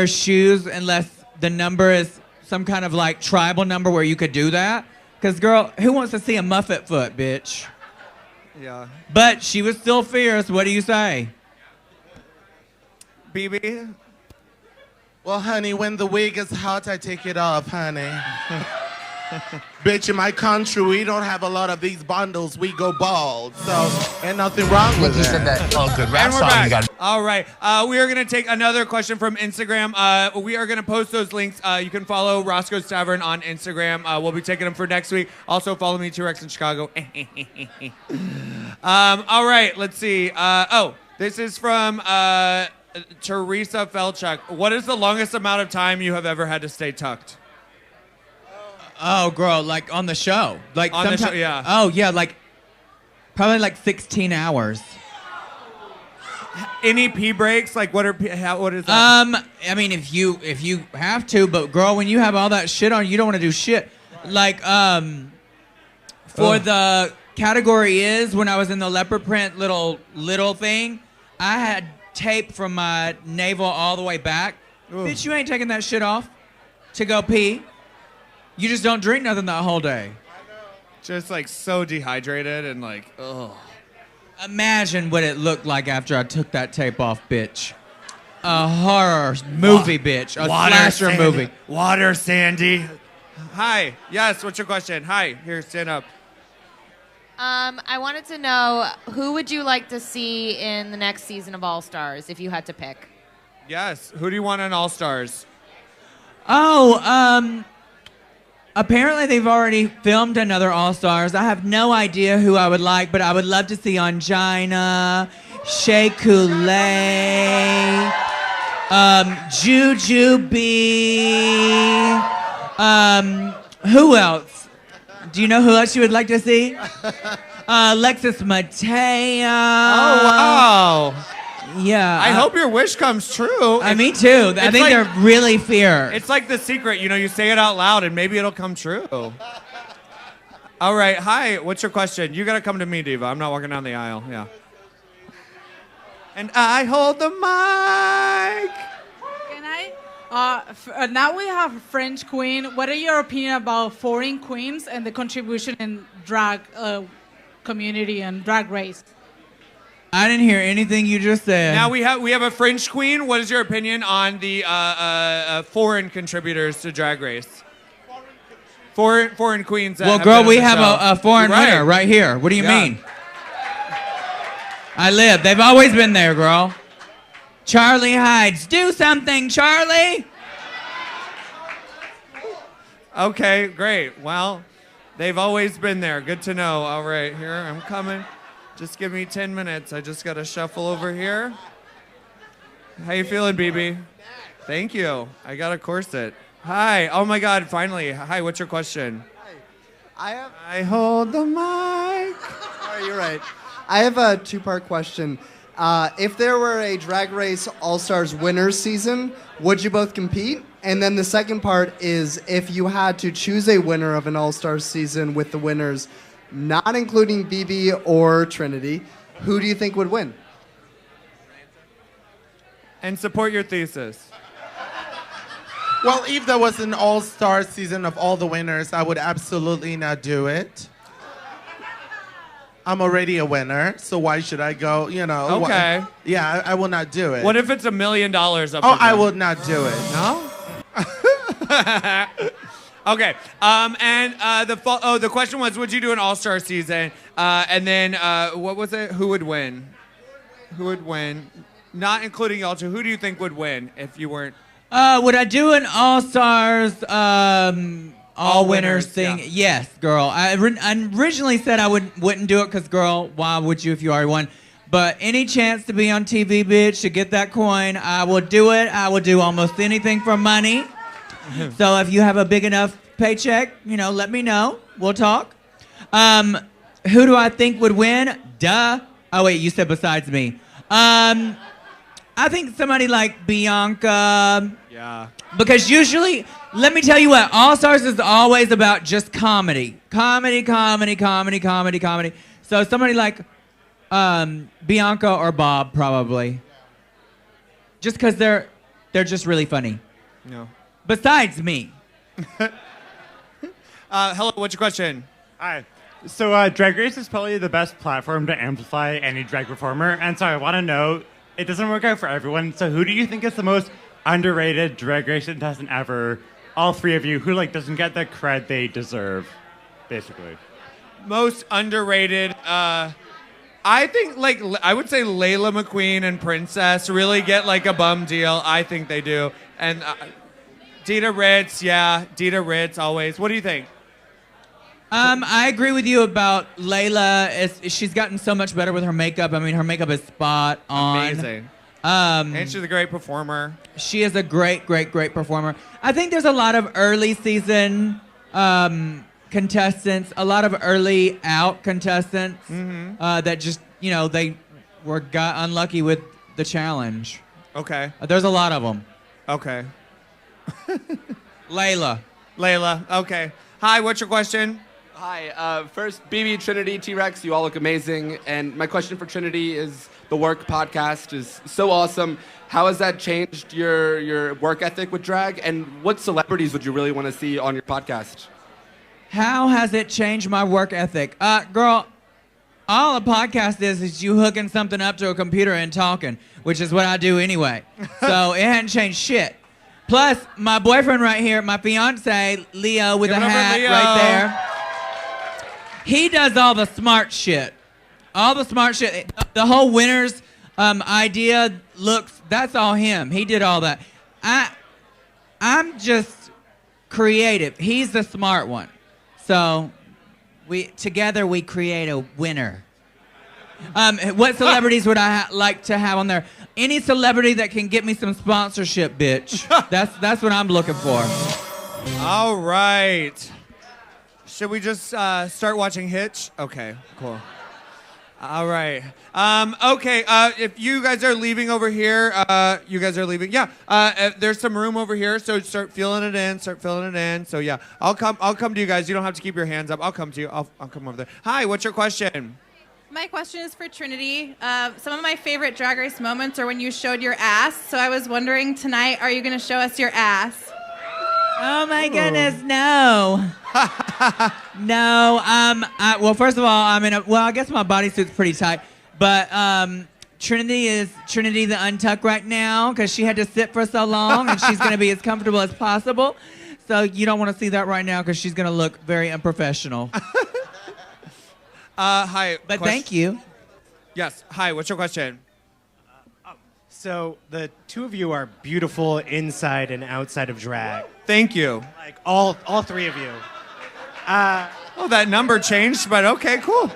shoes unless the number is some kind of like tribal number where you could do that. Because, girl, who wants to see a Muffet foot, bitch? Yeah. But she was still fierce. What do you say? BeBe? Well, honey, when the wig is hot, I take it off, honey. Bitch, in my country, we don't have a lot of these bundles. We go bald. So, ain't nothing wrong with Nikki it. said that. Oh, good rap And we're song you back. got. All right. We are going to take another question from Instagram. We are going to post those links. You can follow Roscoe's Tavern on Instagram. We'll be taking them for next week. Also, follow me, T-Rex in Chicago. All right. Let's see. This is from Teresa Felchuk. What is the longest amount of time you have ever had to stay tucked? Oh, girl, like on the show. Like On the show, yeah. Oh, yeah, like probably like 16 hours. Any pee breaks? Like what is that? I mean, if you have to, but girl, when you have all that shit on, you don't want to do shit. Like, for the category is when I was in the leopard print little thing, I had tape from my navel all the way back. Bitch, you ain't taking that shit off to go pee. You just don't drink nothing that whole day. Just like so dehydrated and like, ugh. Imagine what it looked like after I took that tape off, bitch. A horror movie, bitch. A slasher Sandy. movie. Water, Sandy. Hi. Yes, what's your question? Hi. Here, stand up. I wanted to know, who would you like to see in the next season of All Stars if you had to pick? Yes. Who do you want on All Stars? Oh, apparently they've already filmed another All Stars. I have no idea who I would like, but I would love to see Angina, Shea Coulee, Jujubee. Who else? Do you know who else you would like to see? Alexis Mateo. Oh, wow. Yeah. I hope your wish comes true. Me too. I think like- they're really fierce. It's like The Secret, you say it out loud and maybe it'll come true. All right, hi, what's your question? You gotta come to me, Diva. I'm not walking down the aisle, yeah. And I hold the mic. Can I? Now we have French Queen. What are your opinion about foreign queens and the contribution in drag community and drag race? I didn't hear anything you just said. Now we have a French queen. What is your opinion on the foreign contributors to Drag Race? Foreign queens. That Well, have girl, been on we the have show. a foreign Right. winner right here. What do you Yeah. mean? I live. They've always been there, girl. Charlie Hides. Do something, Charlie. Okay, great. Well, they've always been there. Good to know. All right, here, I'm coming. Just give me 10 minutes. I just got to shuffle over here. How you feeling, BeBe? Thank you. I got a corset. Hi. Oh, my God, finally. Hi, what's your question? I hold the mic. Oh, you're right. I have a two-part question. If there were a Drag Race All-Stars winners season, would you both compete? And then the second part is, if you had to choose a winner of an All-Stars season with the winners, not including BeBe or Trinity, who do you think would win? And support your thesis. Well, if there was an all-star season of all the winners, I would absolutely not do it. I'm already a winner, so why should I go, you know? Okay. Yeah, I will not do it. What if it's $1 million up Oh, for I grabs? would not do it. No? Okay. The question was, would you do an all-star season? And then, what was it? Who would win? Who would win? Not including y'all two. Who do you think would win if you weren't? Would I do an all-stars, all winners thing? yeah. Yes, girl. I originally said I wouldn't do it because, girl, why would you if you already won? But any chance to be on TV, bitch, to get that coin, I will do it. I will do almost anything for money. So if you have a big enough paycheck, you know, let me know. We'll talk. Who do I think would win? Duh. Oh, wait, you said besides me. I think somebody like Bianca. Yeah. Because usually, let me tell you what, All Stars is always about just comedy. Comedy. So somebody like Bianca or Bob, probably. Just because they're just really funny. No. Besides me. Hello, what's your question? Hi. So Drag Race is probably the best platform to amplify any drag performer. And so I want to know, it doesn't work out for everyone. So who do you think is the most underrated Drag Race contestant ever? All three of you, who doesn't get the cred they deserve, basically. Most underrated. I think I would say Layla McQueen and Princess really get a bum deal. I think they do. And Dita Ritz, yeah, Dita Ritz always. What do you think? I agree with you about Layla. She's gotten so much better with her makeup. I mean, her makeup is spot on. Amazing. And she's a great performer. She is a great performer. I think there's a lot of early season contestants, a lot of early out contestants that just, they got unlucky with the challenge. Okay. There's a lot of them. Okay. Layla, okay. Hi, what's your question? Hi. First, BeBe, Trinity, T-Rex, you all look amazing. And my question for Trinity is, the Work podcast is so awesome. How has that changed your work ethic with drag? And what celebrities would you really want to see on your podcast? how has it changed my work ethic? Girl, all a podcast is you hooking something up to a computer and talking, which is what I do anyway. So it hadn't changed shit. Plus, my boyfriend right here, my fiance, Leo with a hat right there. He does all the smart shit. All the smart shit. The whole winner's idea looks, that's all him. He did all that. I'm just creative. He's the smart one. So together we create a winner. What celebrities would I like to have on there? Any celebrity that can get me some sponsorship, bitch. That's what I'm looking for. All right. Should we just start watching Hitch? Okay, cool. All right. Okay, if you guys are leaving over here, you guys are leaving. Yeah, there's some room over here, so start filling it in, So yeah, I'll come to you guys. You don't have to keep your hands up. I'll come to you. I'll come over there. Hi, what's your question? My question is for Trinity. Some of my favorite Drag Race moments are when you showed your ass. So I was wondering tonight, are you going to show us your ass? Oh my goodness, no. No, well, first of all, I guess my bodysuit's pretty tight, but Trinity the untuck right now because she had to sit for so long and she's going to be as comfortable as possible. So you don't want to see that right now because she's going to look very unprofessional. Hi. But thank you. Yes. Hi, what's your question? So the two of you are beautiful inside and outside of drag. Thank you. Like all three of you. Oh, that number changed, but okay, cool.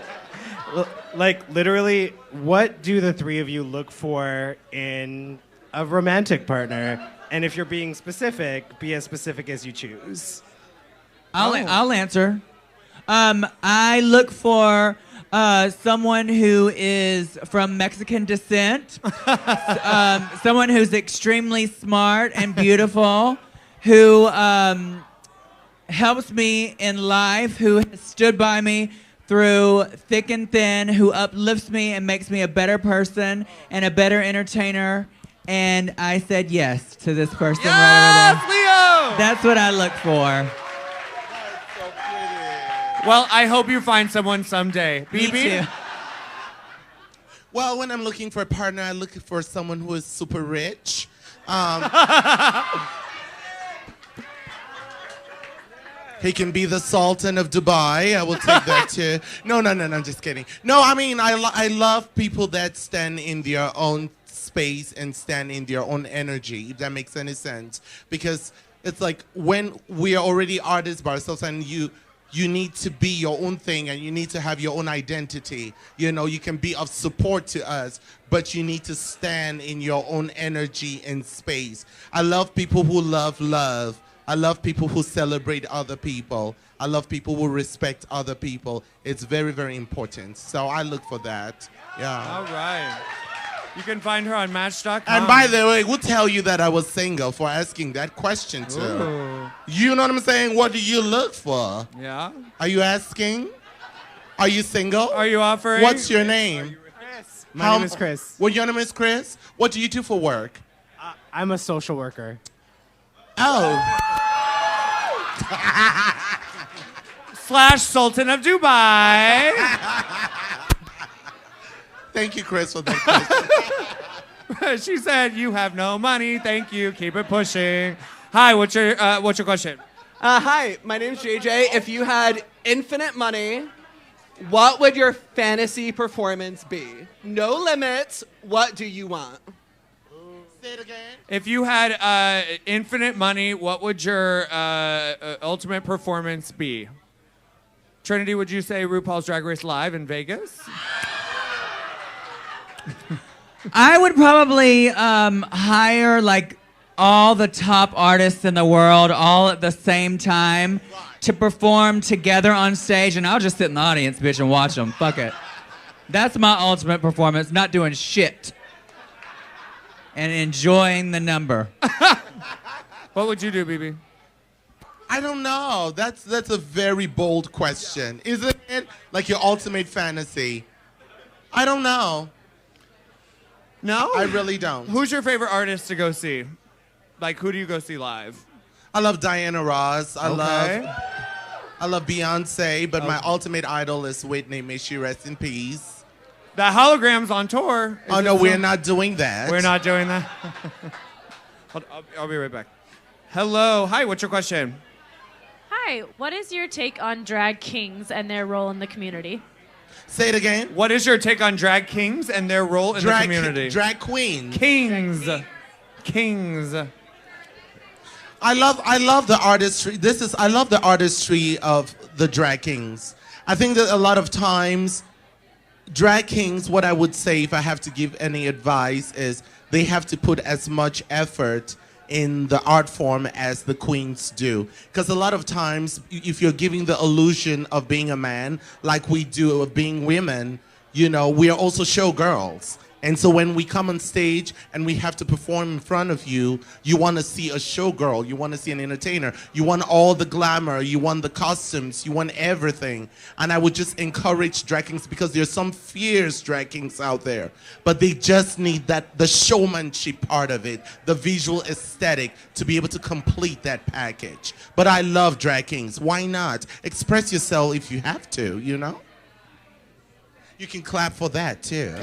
Like literally, what do the three of you look for in a romantic partner? And if you're being specific, be as specific as you choose. I'll answer. I look for someone who is from Mexican descent, someone who's extremely smart and beautiful, who helps me in life, who has stood by me through thick and thin, who uplifts me and makes me a better person and a better entertainer. And I said yes to this person right over there. Leo! That's what I look for. Well, I hope you find someone someday. Me BeBe? too. Well, when I'm looking for a partner, I look for someone who is super rich. He can be the Sultan of Dubai. I will take that too. No, I'm just kidding. No, I mean, I love people that stand in their own space and stand in their own energy, if that makes any sense. Because it's like when we are already artists by ourselves and you need to be your own thing and you need to have your own identity. You know, you can be of support to us, but you need to stand in your own energy and space. I love people who love love. I love people who celebrate other people. I love people who respect other people. It's very, very important. So I look for that. Yeah. All right. You can find her on Match.com. And by the way, we'll tell you that I was single for asking that question too. Ooh. You know what I'm saying? What do you look for? Yeah. Are you asking? Are you single? Are you offering? What's your name? Chris. My name is Chris. Well, your name is Chris? What do you do for work? I'm a social worker. Oh. / Sultan of Dubai. Thank you, Chris, for that question. She said, "You have no money. Thank you. Keep it pushing." Hi. What's your question? Hi, my name's JJ. If you had infinite money, what would your fantasy performance be? No limits. What do you want? Say it again. If you had infinite money, what would your ultimate performance be? Trinity, would you say RuPaul's Drag Race Live in Vegas? I would probably hire like all the top artists in the world all at the same time to perform together on stage, and I'll just sit in the audience, bitch, and watch them. Fuck it. That's my ultimate performance, not doing shit. And enjoying the number. What would you do, BeBe? I don't know. That's a very bold question. Isn't it? Like your ultimate fantasy. I don't know. No? I really don't. Who's your favorite artist to go see? Like, who do you go see live? I love Diana Ross. I love Beyonce, but my Okay. ultimate idol is Whitney. May she rest in peace. The hologram's on tour. Oh, no, we're not doing that. We're not doing that? I'll be right back. Hello. Hi, what's your question? Hi, what is your take on drag kings and their role in the community? Say it again. What is your take on drag kings and their role in the community? Drag queens. Kings. Kings. I love the artistry. I love the artistry of the drag kings. I think that a lot of times, drag kings, what I would say if I have to give any advice is they have to put as much effort in the art form as the queens do. Because a lot of times, if you're giving the illusion of being a man, like we do of being women, you know, we are also showgirls. And so when we come on stage and we have to perform in front of you, you want to see a showgirl, you want to see an entertainer, you want all the glamour, you want the costumes, you want everything. And I would just encourage drag kings, because there's some fierce drag kings out there, but they just need the showmanship part of it, the visual aesthetic, to be able to complete that package. But I love drag kings. Why not? Express yourself if you have to, you know? You can clap for that too.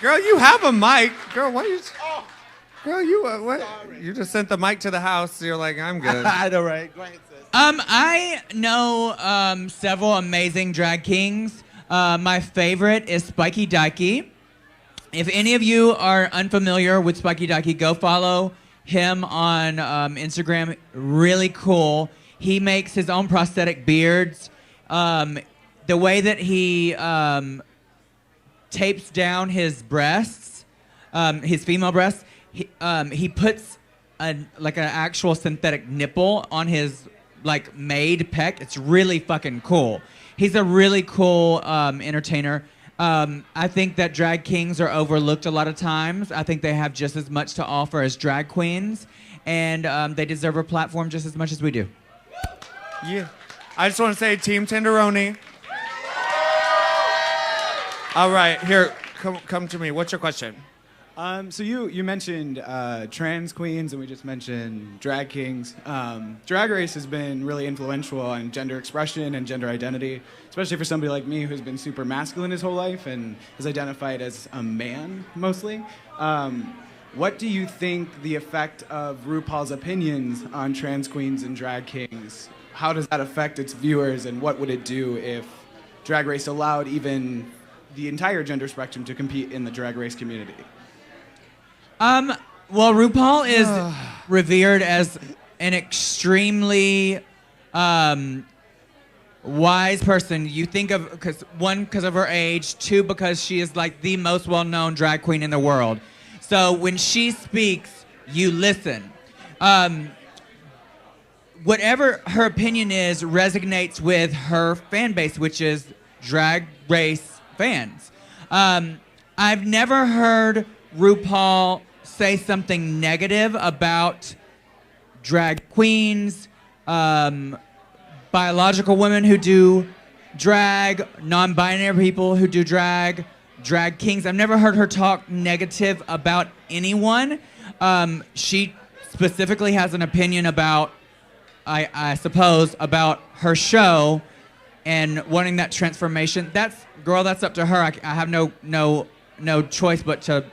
Girl, you have a mic. Girl, why you... Girl, you what? Sorry. You just sent the mic to the house, so you're like, I'm good. I know, right? Go ahead, sis. I know several amazing drag kings. My favorite is Spiky Dykey. If any of you are unfamiliar with Spiky Dykey, go follow him on Instagram. Really cool. He makes his own prosthetic beards. The way that he tapes down his breasts, his female breasts, he puts like an actual synthetic nipple on his like made peck. It's really fucking cool. He's a really cool entertainer. I think that drag kings are overlooked a lot of times. I think they have just as much to offer as drag queens, and they deserve a platform just as much as we do. Yeah. I just want to say, Team Tenderoni. All right, here, come to me. What's your question? So you mentioned trans queens, and we just mentioned drag kings. Drag Race has been really influential on gender expression and gender identity, especially for somebody like me who's been super masculine his whole life and is identified as a man mostly. What do you think the effect of RuPaul's opinions on trans queens and drag kings? How does that affect its viewers, and what would it do if Drag Race allowed even the entire gender spectrum to compete in the Drag Race community? Well, RuPaul is revered as an extremely wise person. You think of, because of her age, two, because she is like the most well-known drag queen in the world. So when she speaks, you listen. Whatever her opinion is resonates with her fan base, which is Drag Race fans. I've never heard RuPaul say something negative about drag queens, biological women who do drag, non-binary people who do drag, drag kings. I've never heard her talk negative about anyone. She specifically has an opinion about, I suppose, about her show and wanting that transformation. That's up to her. I have no choice but to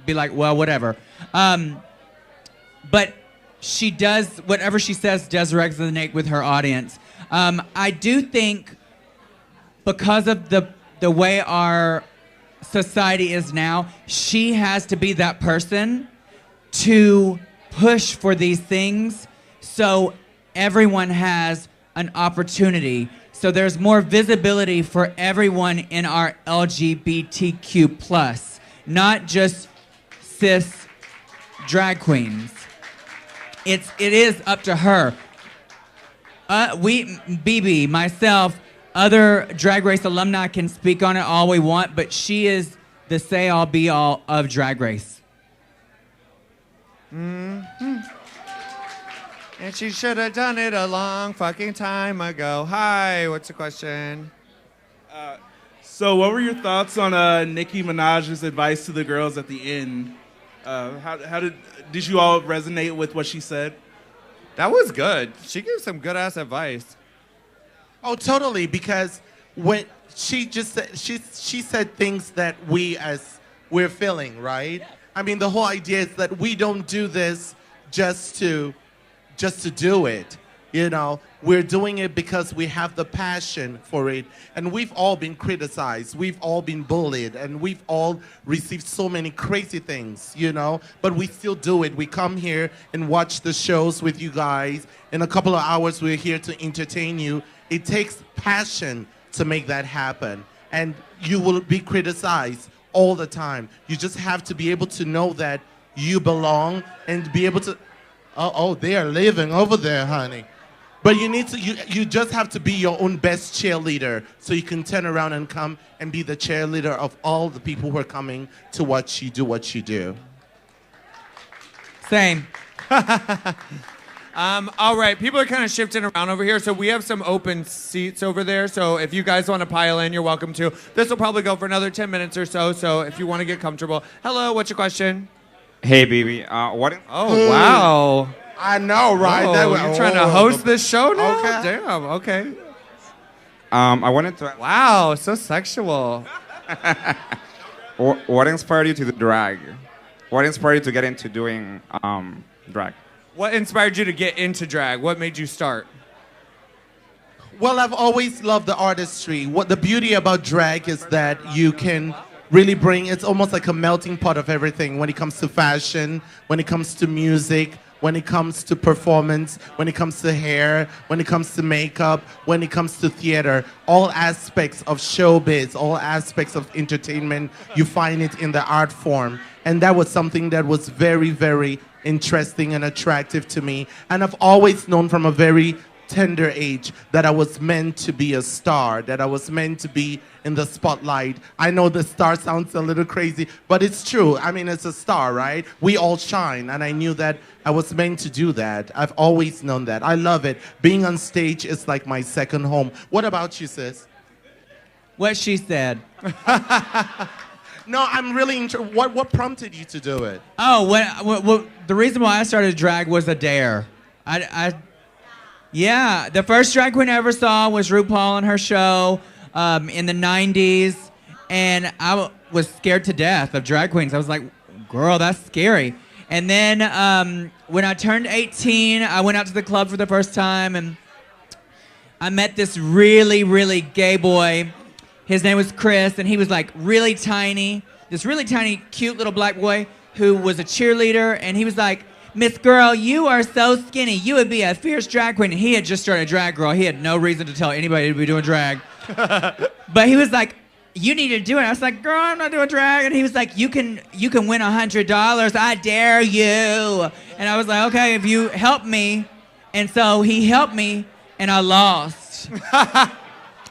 be like, well, whatever. But she does, whatever she says does resonate with her audience. I do think because of the way our society is now, she has to be that person to push for these things so everyone has an opportunity. So there's more visibility for everyone in our LGBTQ+, not just cis drag queens. It is up to her. BeBe, myself, other Drag Race alumni can speak on it all we want, but she is the say-all, be-all of Drag Race. Mm-hmm. And she should have done it a long fucking time ago. Hi, what's the question? So what were your thoughts on Nicki Minaj's advice to the girls at the end? How did you all resonate with what she said? That was good. She gave some good ass advice. Oh, totally. Because when she just said, she said things that we're feeling, right? I mean, the whole idea is that we don't do this just to do it. You know, we're doing it because we have the passion for it. And we've all been criticized. We've all been bullied. And we've all received so many crazy things, you know. But we still do it. We come here and watch the shows with you guys. In a couple of hours, we're here to entertain you. It takes passion to make that happen. And you will be criticized all the time. You just have to be able to know that you belong and be able to... Oh, they are living over there, honey. But you just have to be your own best cheerleader so you can turn around and come and be the cheerleader of all the people who are coming to watch you do what you do. Same. All right, people are kind of shifting around over here, so we have some open seats over there. So if you guys want to pile in, you're welcome to. This will probably go for another 10 minutes or so, so if you want to get comfortable. Hello, what's your question? Hey, BeBe. Oh, wow. I know, right? Oh, you're trying to host this show now? Okay. Damn, okay. I wanted to... Wow, so sexual. What inspired you to do drag? What inspired you to get into doing drag? What inspired you to get into drag? What made you start? Well, I've always loved the artistry. What the beauty about drag is that you can really it's almost like a melting pot of everything when it comes to fashion, when it comes to music, when it comes to performance, when it comes to hair, when it comes to makeup, when it comes to theater. All aspects of showbiz, all aspects of entertainment, you find it in the art form. And that was something that was very, very interesting and attractive to me. And I've always known from a very tender age that I was meant to be a star, that I was meant to be in the spotlight. I know the star sounds a little crazy, but it's true. I mean, it's a star, right? We all shine, and I knew that I was meant to do that. I've always known that. I love it. Being on stage is like my second home. What about you, sis? What she said. No, I'm really interested. What prompted you to do it? Oh, the reason why I started drag was a dare. Yeah, the first drag queen I ever saw was RuPaul on her show in the 90s, and I was scared to death of drag queens. I was like, girl, that's scary. And then when I turned 18, I went out to the club for the first time, and I met this really, really gay boy. His name was Chris, and he was like really tiny, this really tiny, cute little black boy who was a cheerleader, and he was like, Miss Girl, you are so skinny. You would be a fierce drag queen. And he had just started Drag Girl. He had no reason to tell anybody to be doing drag. But he was like, you need to do it. I was like, girl, I'm not doing drag. And he was like, you can win $100. I dare you. And I was like, okay, if you help me. And so he helped me, and I lost.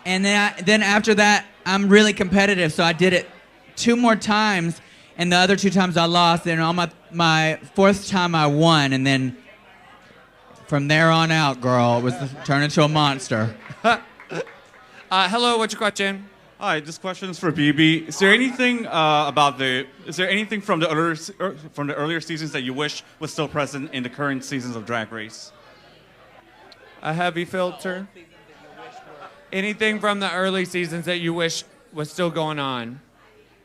And then after that, I'm really competitive. So I did it 2 more times. And the other 2 times I lost, and on my 4th time I won, and then from there on out, girl, it was turned into a monster. Hello, what's your question? Hi, this question is for BeBe. Is there anything from the earlier seasons that you wish was still present in the current seasons of Drag Race? A heavy filter. Anything from the early seasons that you wish was still going on?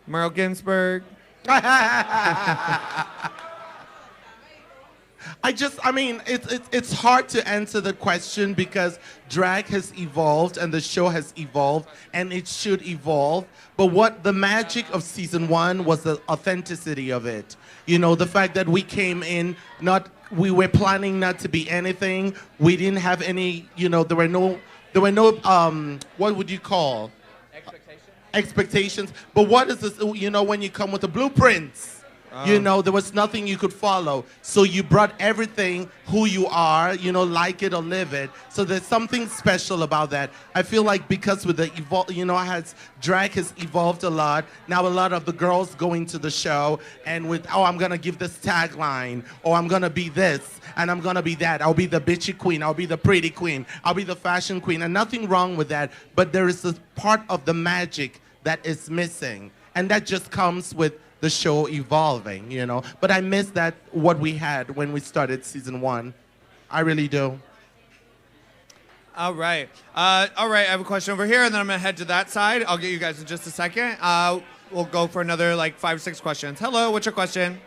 Merle Ginsburg. It's hard to answer the question because drag has evolved and the show has evolved and it should evolve. But what the magic of season 1 was the authenticity of it. You know, the fact that we came in we were planning not to be anything. We didn't have any, there were no what would you call? Expectations. But what is this, when you come with the blueprints? There was nothing you could follow. So you brought everything, who you are, like it or live it. So there's something special about that. I feel like because with the drag has evolved a lot. Now a lot of the girls go into the show and with, I'm going to give this tagline, or I'm going to be this, and I'm going to be that. I'll be the bitchy queen. I'll be the pretty queen. I'll be the fashion queen. And nothing wrong with that. But there is this part of the magic that is missing. And that just comes with the show evolving, But I miss that, what we had when we started season 1. I really do. All right. I have a question over here, and then I'm going to head to that side. I'll get you guys in just a second. We'll go for another 5 or 6 questions. Hello, what's your question?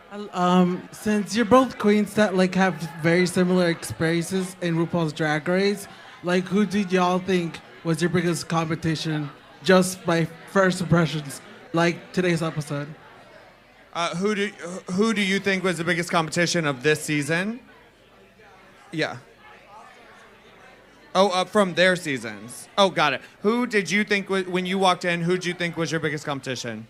Since you're both queens that have very similar experiences in RuPaul's Drag Race, who did y'all think was your biggest competition just by first impressions, like today's episode? Who do you think was the biggest competition of this season? Yeah. Oh, from their seasons. Oh, got it. Who did you think, when you walked in, who did you think was your biggest competition?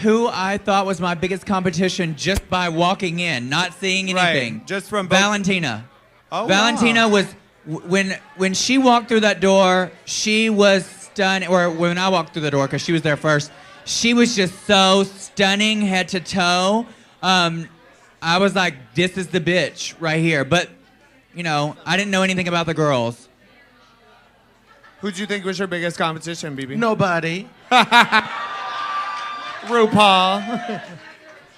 Who I thought was my biggest competition just by walking in, not seeing anything. Right. Just from Valentina. Oh, Valentina wow. was, when she walked through that door, she was stunning, or when I walked through the door, because she was there first, she was just so stunning head to toe. I was like, this is the bitch right here. But, I didn't know anything about the girls. Who do you think was your biggest competition, BeBe? Nobody. RuPaul.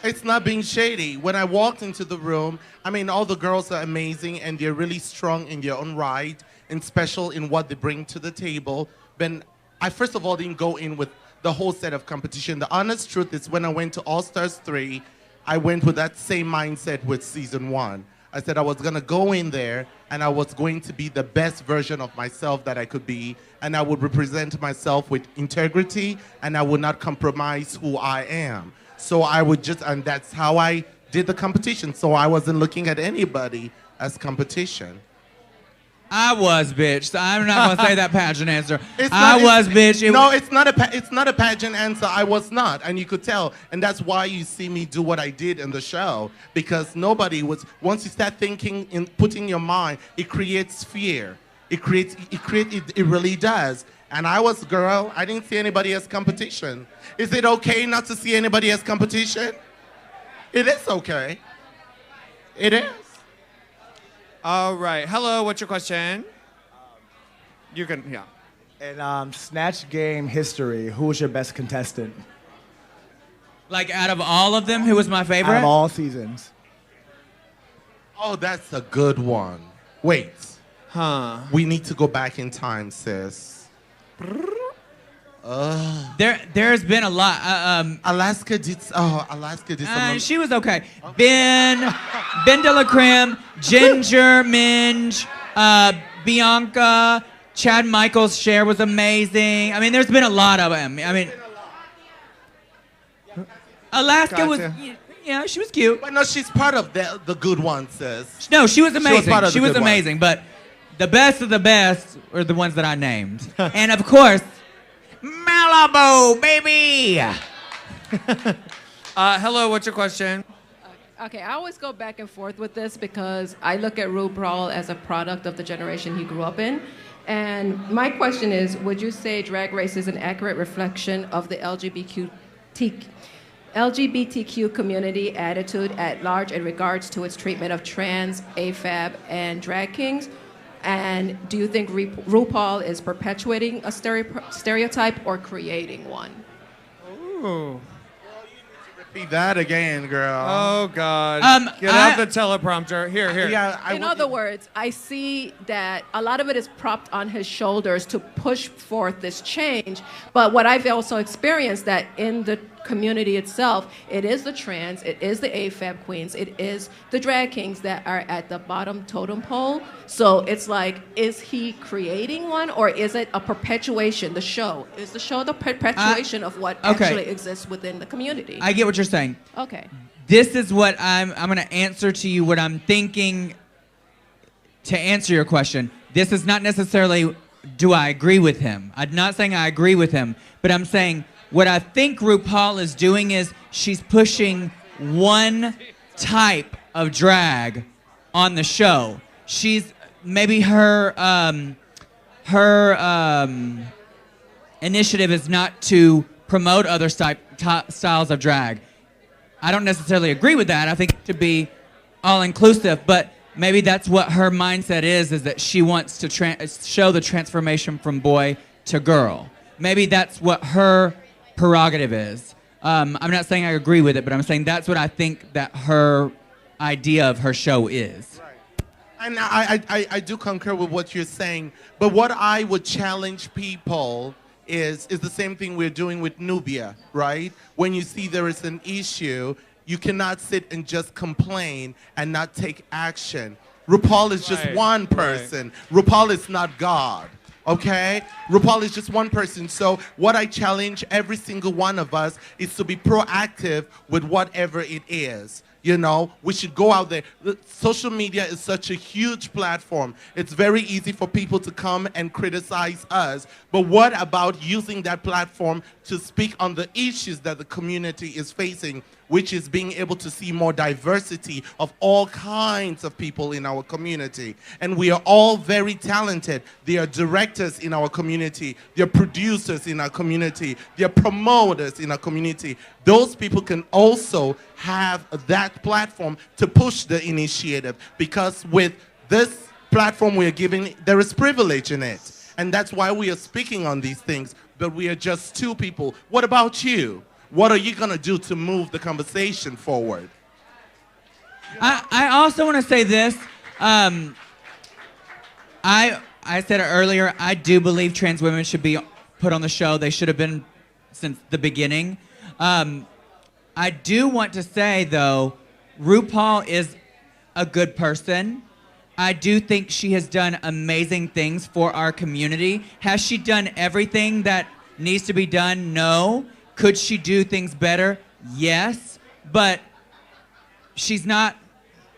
It's not being shady. When I walked into the room, all the girls are amazing and they're really strong in their own right and special in what they bring to the table. But I first of all didn't go in with the whole set of competition. The honest truth is when I went to All Stars 3, I went with that same mindset with season 1. I said I was going to go in there and I was going to be the best version of myself that I could be, and I would represent myself with integrity and I would not compromise who I am. So I would and that's how I did the competition. So I wasn't looking at anybody as competition. I was, bitch. I'm not going to say that pageant answer. It's not a pageant answer. I was not, and you could tell. And that's why you see me do what I did in the show, because nobody was, once you start thinking and putting your mind, it creates fear. It really does. And I was a girl. I didn't see anybody as competition. Is it okay not to see anybody as competition? It is okay. It is. All right. Hello, what's your question? You can, yeah. In Snatch Game history, who was your best contestant? Like out of all of them, who was my favorite? Out of all seasons. Oh, that's a good one. Wait. Huh. We need to go back in time, sis. There's been a lot. Alaska did some. She was okay. Ben de la Creme, Ginger Minge, Bianca, Chad Michaels' share was amazing. I mean, there's been a lot of them. I mean, Alaska was, yeah, she was cute. But no, she's part of the good ones, sis. No, she was amazing. She was amazing. But the best of the best were the ones that I named. And of course, Malibu, baby. Hello, what's your question? Okay, I always go back and forth with this because I look at RuPaul as a product of the generation he grew up in. And my question is, would you say Drag Race is an accurate reflection of the LGBTQ community attitude at large in regards to its treatment of trans, AFAB, and drag kings? And do you think RuPaul is perpetuating a stereotype or creating one? Ooh. Repeat that again, girl. Oh, God. Get out the teleprompter. Here. Yeah, in other words, I see that a lot of it is propped on his shoulders to push forth this change. But what I've also experienced that in the community itself, it is the trans, it is the AFAB queens, it is the drag kings that are at the bottom totem pole. So it's like, is he creating one or is it a perpetuation? The show is the show the perpetuation of what actually exists within the community. I get what you're saying. Okay. This is what I'm going to answer to you what I'm thinking to answer your question. This is not necessarily do I agree with him. I'm not saying I agree with him, but I'm saying what I think RuPaul is doing is she's pushing one type of drag on the show. She's maybe her initiative is not to promote other styles of drag. I don't necessarily agree with that. I think it should be all-inclusive, but maybe that's what her mindset is that she wants to show the transformation from boy to girl. Maybe that's what her prerogative is. I'm not saying I agree with it, but I'm saying that's what I think that her idea of her show is. And I do concur with what you're saying, but what I would challenge people is the same thing we're doing with Nubia, right? When you see there is an issue, you cannot sit and just complain and not take action. RuPaul is just one person. Right. RuPaul is not God. Okay? RuPaul is just one person. So what I challenge every single one of us is to be proactive with whatever it is. You know, we should go out there. Social media is such a huge platform. It's very easy for people to come and criticize us. But what about using that platform to speak on the issues that the community is facing, which is being able to see more diversity of all kinds of people in our community. And we are all very talented. There are directors in our community. There are producers in our community. There are promoters in our community. Those people can also have that platform to push the initiative, because with this platform we are giving, there is privilege in it. And that's why we are speaking on these things, but we are just two people. What about you? What are you going to do to move the conversation forward? I also want to say this. I said it earlier, I do believe trans women should be put on the show. They should have been since the beginning. I do want to say, though, RuPaul is a good person. I do think she has done amazing things for our community. Has she done everything that needs to be done? No. Could she do things better? Yes. But she's not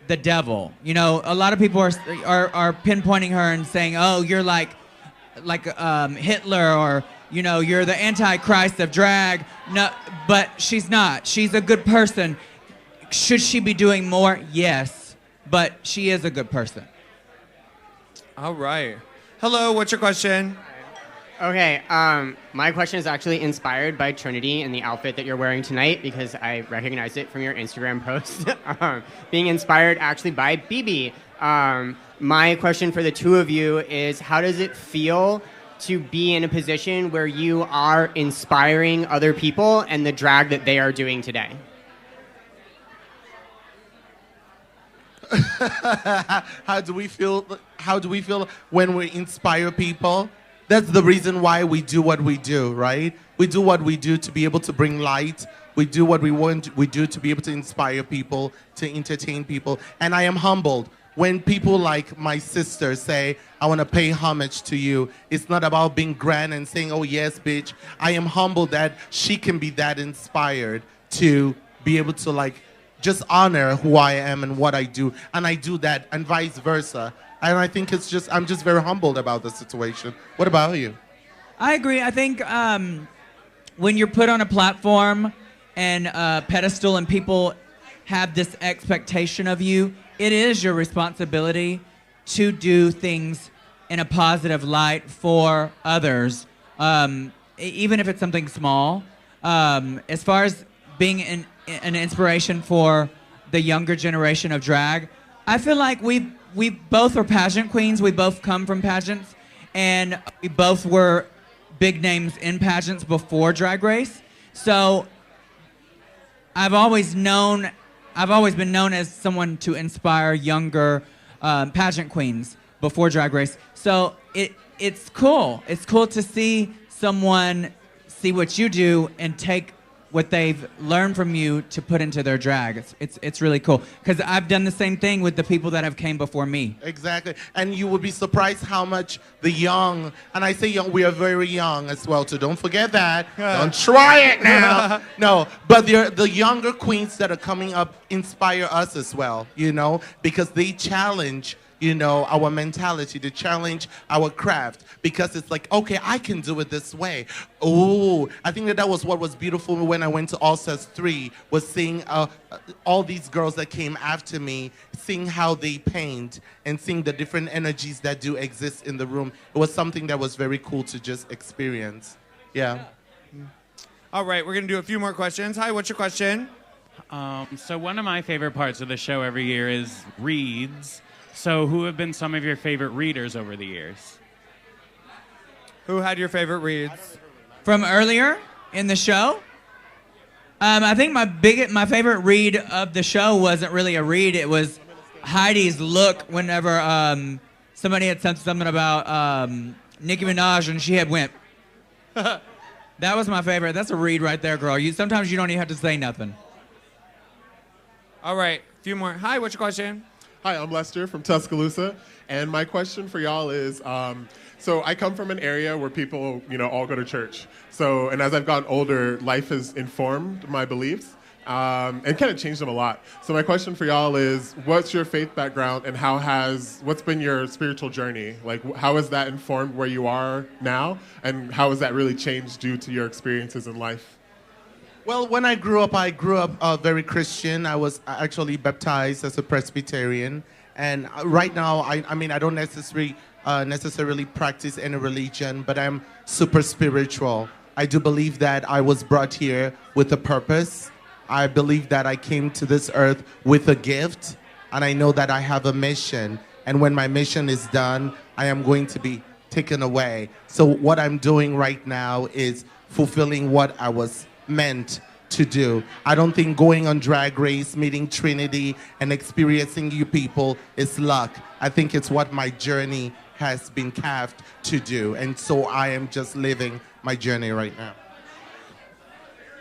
the devil. You know, a lot of people are pinpointing her and saying, "Oh, you're like Hitler," or you know, "You're the Antichrist of drag." No, but she's not. She's a good person. Should she be doing more? Yes. But she is a good person. All right. Hello, what's your question? Okay, my question is actually inspired by Trinity and the outfit that you're wearing tonight because I recognized it from your Instagram post. Being inspired actually by BeBe. My question for the two of you is, how does it feel to be in a position where you are inspiring other people and the drag that they are doing today? How do we feel when we inspire people? That's the reason why we do what we do, right? We do what we do to be able to bring light. We do what we do to be able to inspire people, to entertain people. And I am humbled when people like my sister say, I want to pay homage to you. It's not about being grand and saying, oh yes, bitch. I am humbled that she can be that inspired to be able to like just honor who I am and what I do. And I do that and vice versa. And I think I'm just very humbled about the situation. What about you? I agree. I think when you're put on a platform and a pedestal and people have this expectation of you, it is your responsibility to do things in a positive light for others, even if it's something small. As far as being an inspiration for the younger generation of drag, I feel like we both are pageant queens. We both come from pageants, and we both were big names in pageants before Drag Race. So I've always been known as someone to inspire younger pageant queens before Drag Race. So it's cool. It's cool to see someone see what you do and take what they've learned from you to put into their drag. It's really cool. Because I've done the same thing with the people that have came before me. Exactly. And you would be surprised how much the young, and I say young, we are very young as well, too. Don't forget that. Don't try it now. No, but the younger queens that are coming up inspire us as well, you know, because they challenge, you know, our mentality, to challenge our craft, because it's like, okay, I can do it this way. Oh, I think that was what was beautiful when I went to All Stars 3, was seeing all these girls that came after me, seeing how they paint and seeing the different energies that do exist in the room. It was something that was very cool to just experience. Yeah. All right, we're going to do a few more questions. Hi, what's your question? So one of my favorite parts of the show every year is reads. So who have been some of your favorite readers over the years? Who had your favorite reads? From earlier in the show? I think my favorite read of the show wasn't really a read. It was Heidi's look whenever somebody had said something about Nicki Minaj and she had went. That was my favorite. That's a read right there, girl. Sometimes you don't even have to say nothing. All right, a few more. Hi, what's your question? Hi, I'm Lester from Tuscaloosa, and my question for y'all is, so I come from an area where people, you know, all go to church. So, and as I've gotten older, life has informed my beliefs and kind of changed them a lot. So my question for y'all is, what's your faith background and what's been your spiritual journey? Like, how has that informed where you are now, and how has that really changed due to your experiences in life? Well, when I grew up very Christian. I was actually baptized as a Presbyterian. And right now, I mean, I don't necessarily practice any religion, but I'm super spiritual. I do believe that I was brought here with a purpose. I believe that I came to this earth with a gift, and I know that I have a mission. And when my mission is done, I am going to be taken away. So what I'm doing right now is fulfilling what I was meant to do. I don't think going on Drag Race, meeting Trinity, and experiencing you people is luck. I think it's what my journey has been carved to do. And so I am just living my journey right now.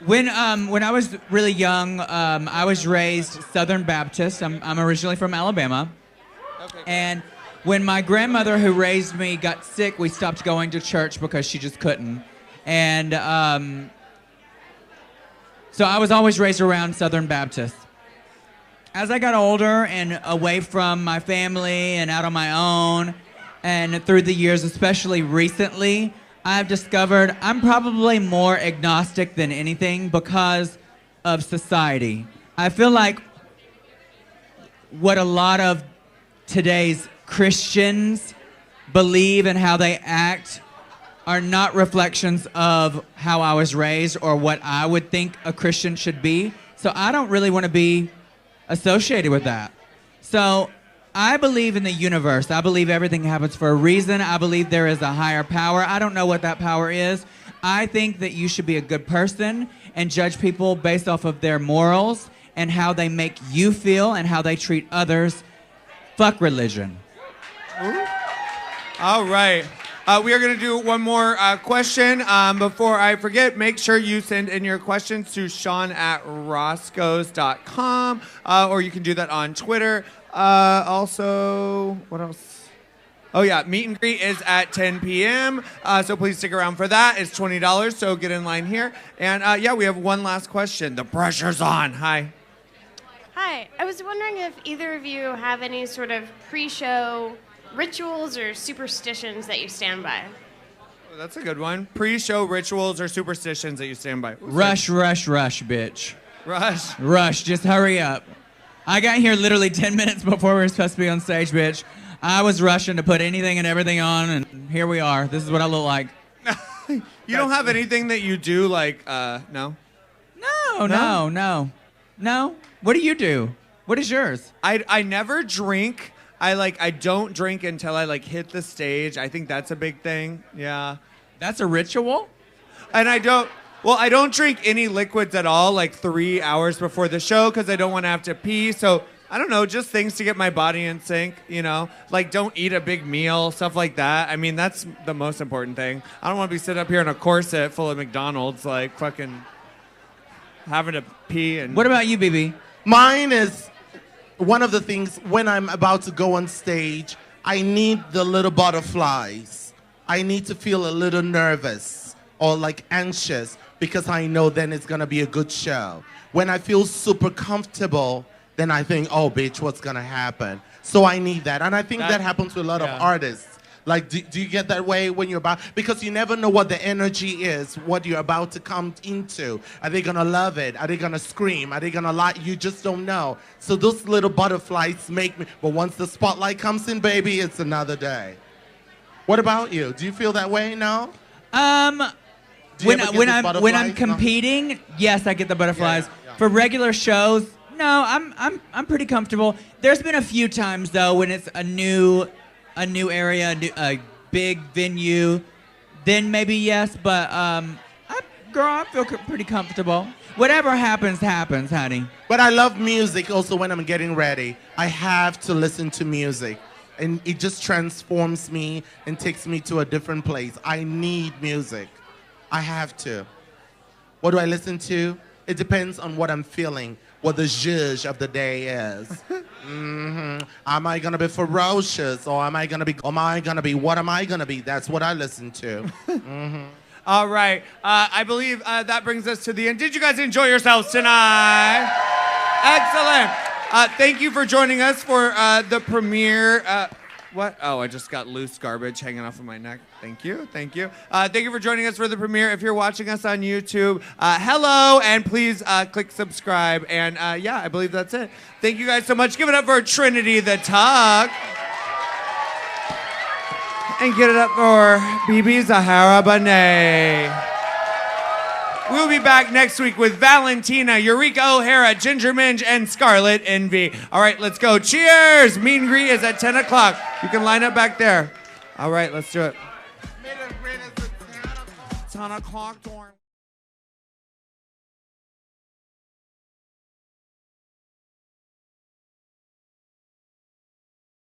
When I was really young, I was raised Southern Baptist. I'm originally from Alabama. Okay. And when my grandmother who raised me got sick, we stopped going to church because she just couldn't. And so I was always raised around Southern Baptist. As I got older and away from my family and out on my own, and through the years, especially recently, I've discovered I'm probably more agnostic than anything because of society. I feel like what a lot of today's Christians believe and how they act are not reflections of how I was raised or what I would think a Christian should be. So I don't really want to be associated with that. So I believe in the universe. I believe everything happens for a reason. I believe there is a higher power. I don't know what that power is. I think that you should be a good person and judge people based off of their morals and how they make you feel and how they treat others. Fuck religion. All right. We are going to do one more question. Before I forget, make sure you send in your questions to Sean@roscoes.com, or you can do that on Twitter. Also, what else? Oh, yeah, meet and greet is at 10 p.m., so please stick around for that. It's $20, so get in line here. And, yeah, we have one last question. The pressure's on. Hi. Hi. I was wondering if either of you have any sort of pre-show rituals or superstitions that you stand by. Oh, that's a good one. Pre-show rituals or superstitions that you stand by. Rush, bitch. Rush. Rush, just hurry up. I got here literally 10 minutes before we were supposed to be on stage, bitch. I was rushing to put anything and everything on, and here we are. This is what I look like. You don't have anything that you do, like, no? No. What do you do? What is yours? I never drink. I don't drink until I hit the stage. I think that's a big thing. Yeah. That's a ritual? And I don't drink any liquids at all 3 hours before the show because I don't want to have to pee. So I don't know, just things to get my body in sync, don't eat a big meal, stuff like that. I mean, that's the most important thing. I don't want to be sitting up here in a corset full of McDonald's, fucking having to pee. And what about you, BeBe? Mine is one of the things when I'm about to go on stage, I need the little butterflies. I need to feel a little nervous or anxious because I know then it's going to be a good show. When I feel super comfortable, then I think, oh, bitch, what's going to happen? So I need that. And I think that happens to a lot of artists. Do you get that way when you're about, because you never know what the energy is, what you're about to come into. Are they going to love it? Are they going to scream? Are they going to lie? You just don't know. So those little butterflies make me, but once the spotlight comes in, baby, it's another day. What about you? Do you feel that way now? When I'm competing, yes, I get the butterflies. Yeah. For regular shows, no, I'm pretty comfortable. There's been a few times though when it's a new area, a big venue, then maybe yes. But I feel pretty comfortable. Whatever happens, honey. But I love music also when I'm getting ready. I have to listen to music. And it just transforms me and takes me to a different place. I need music. I have to. What do I listen to? It depends on what I'm feeling, what the zhuzh of the day is. Am I going to be ferocious or what am I going to be? That's what I listen to. All right. I believe that brings us to the end. Did you guys enjoy yourselves tonight? Excellent. Thank you for joining us for the premiere. What? Oh, I just got loose garbage hanging off of my neck. Thank you. Thank you for joining us for the premiere. If you're watching us on YouTube, hello, and please click subscribe. And yeah, I believe that's it. Thank you guys so much. Give it up for Trinity the Talk. And get it up for BeBe Zahara Benet. We'll be back next week with Valentina, Eureka O'Hara, Ginger Minge, and Scarlet Envy. All right, let's go. Cheers! Meet and greet is at 10 o'clock. You can line up back there. All right, let's do it. 10 o'clock.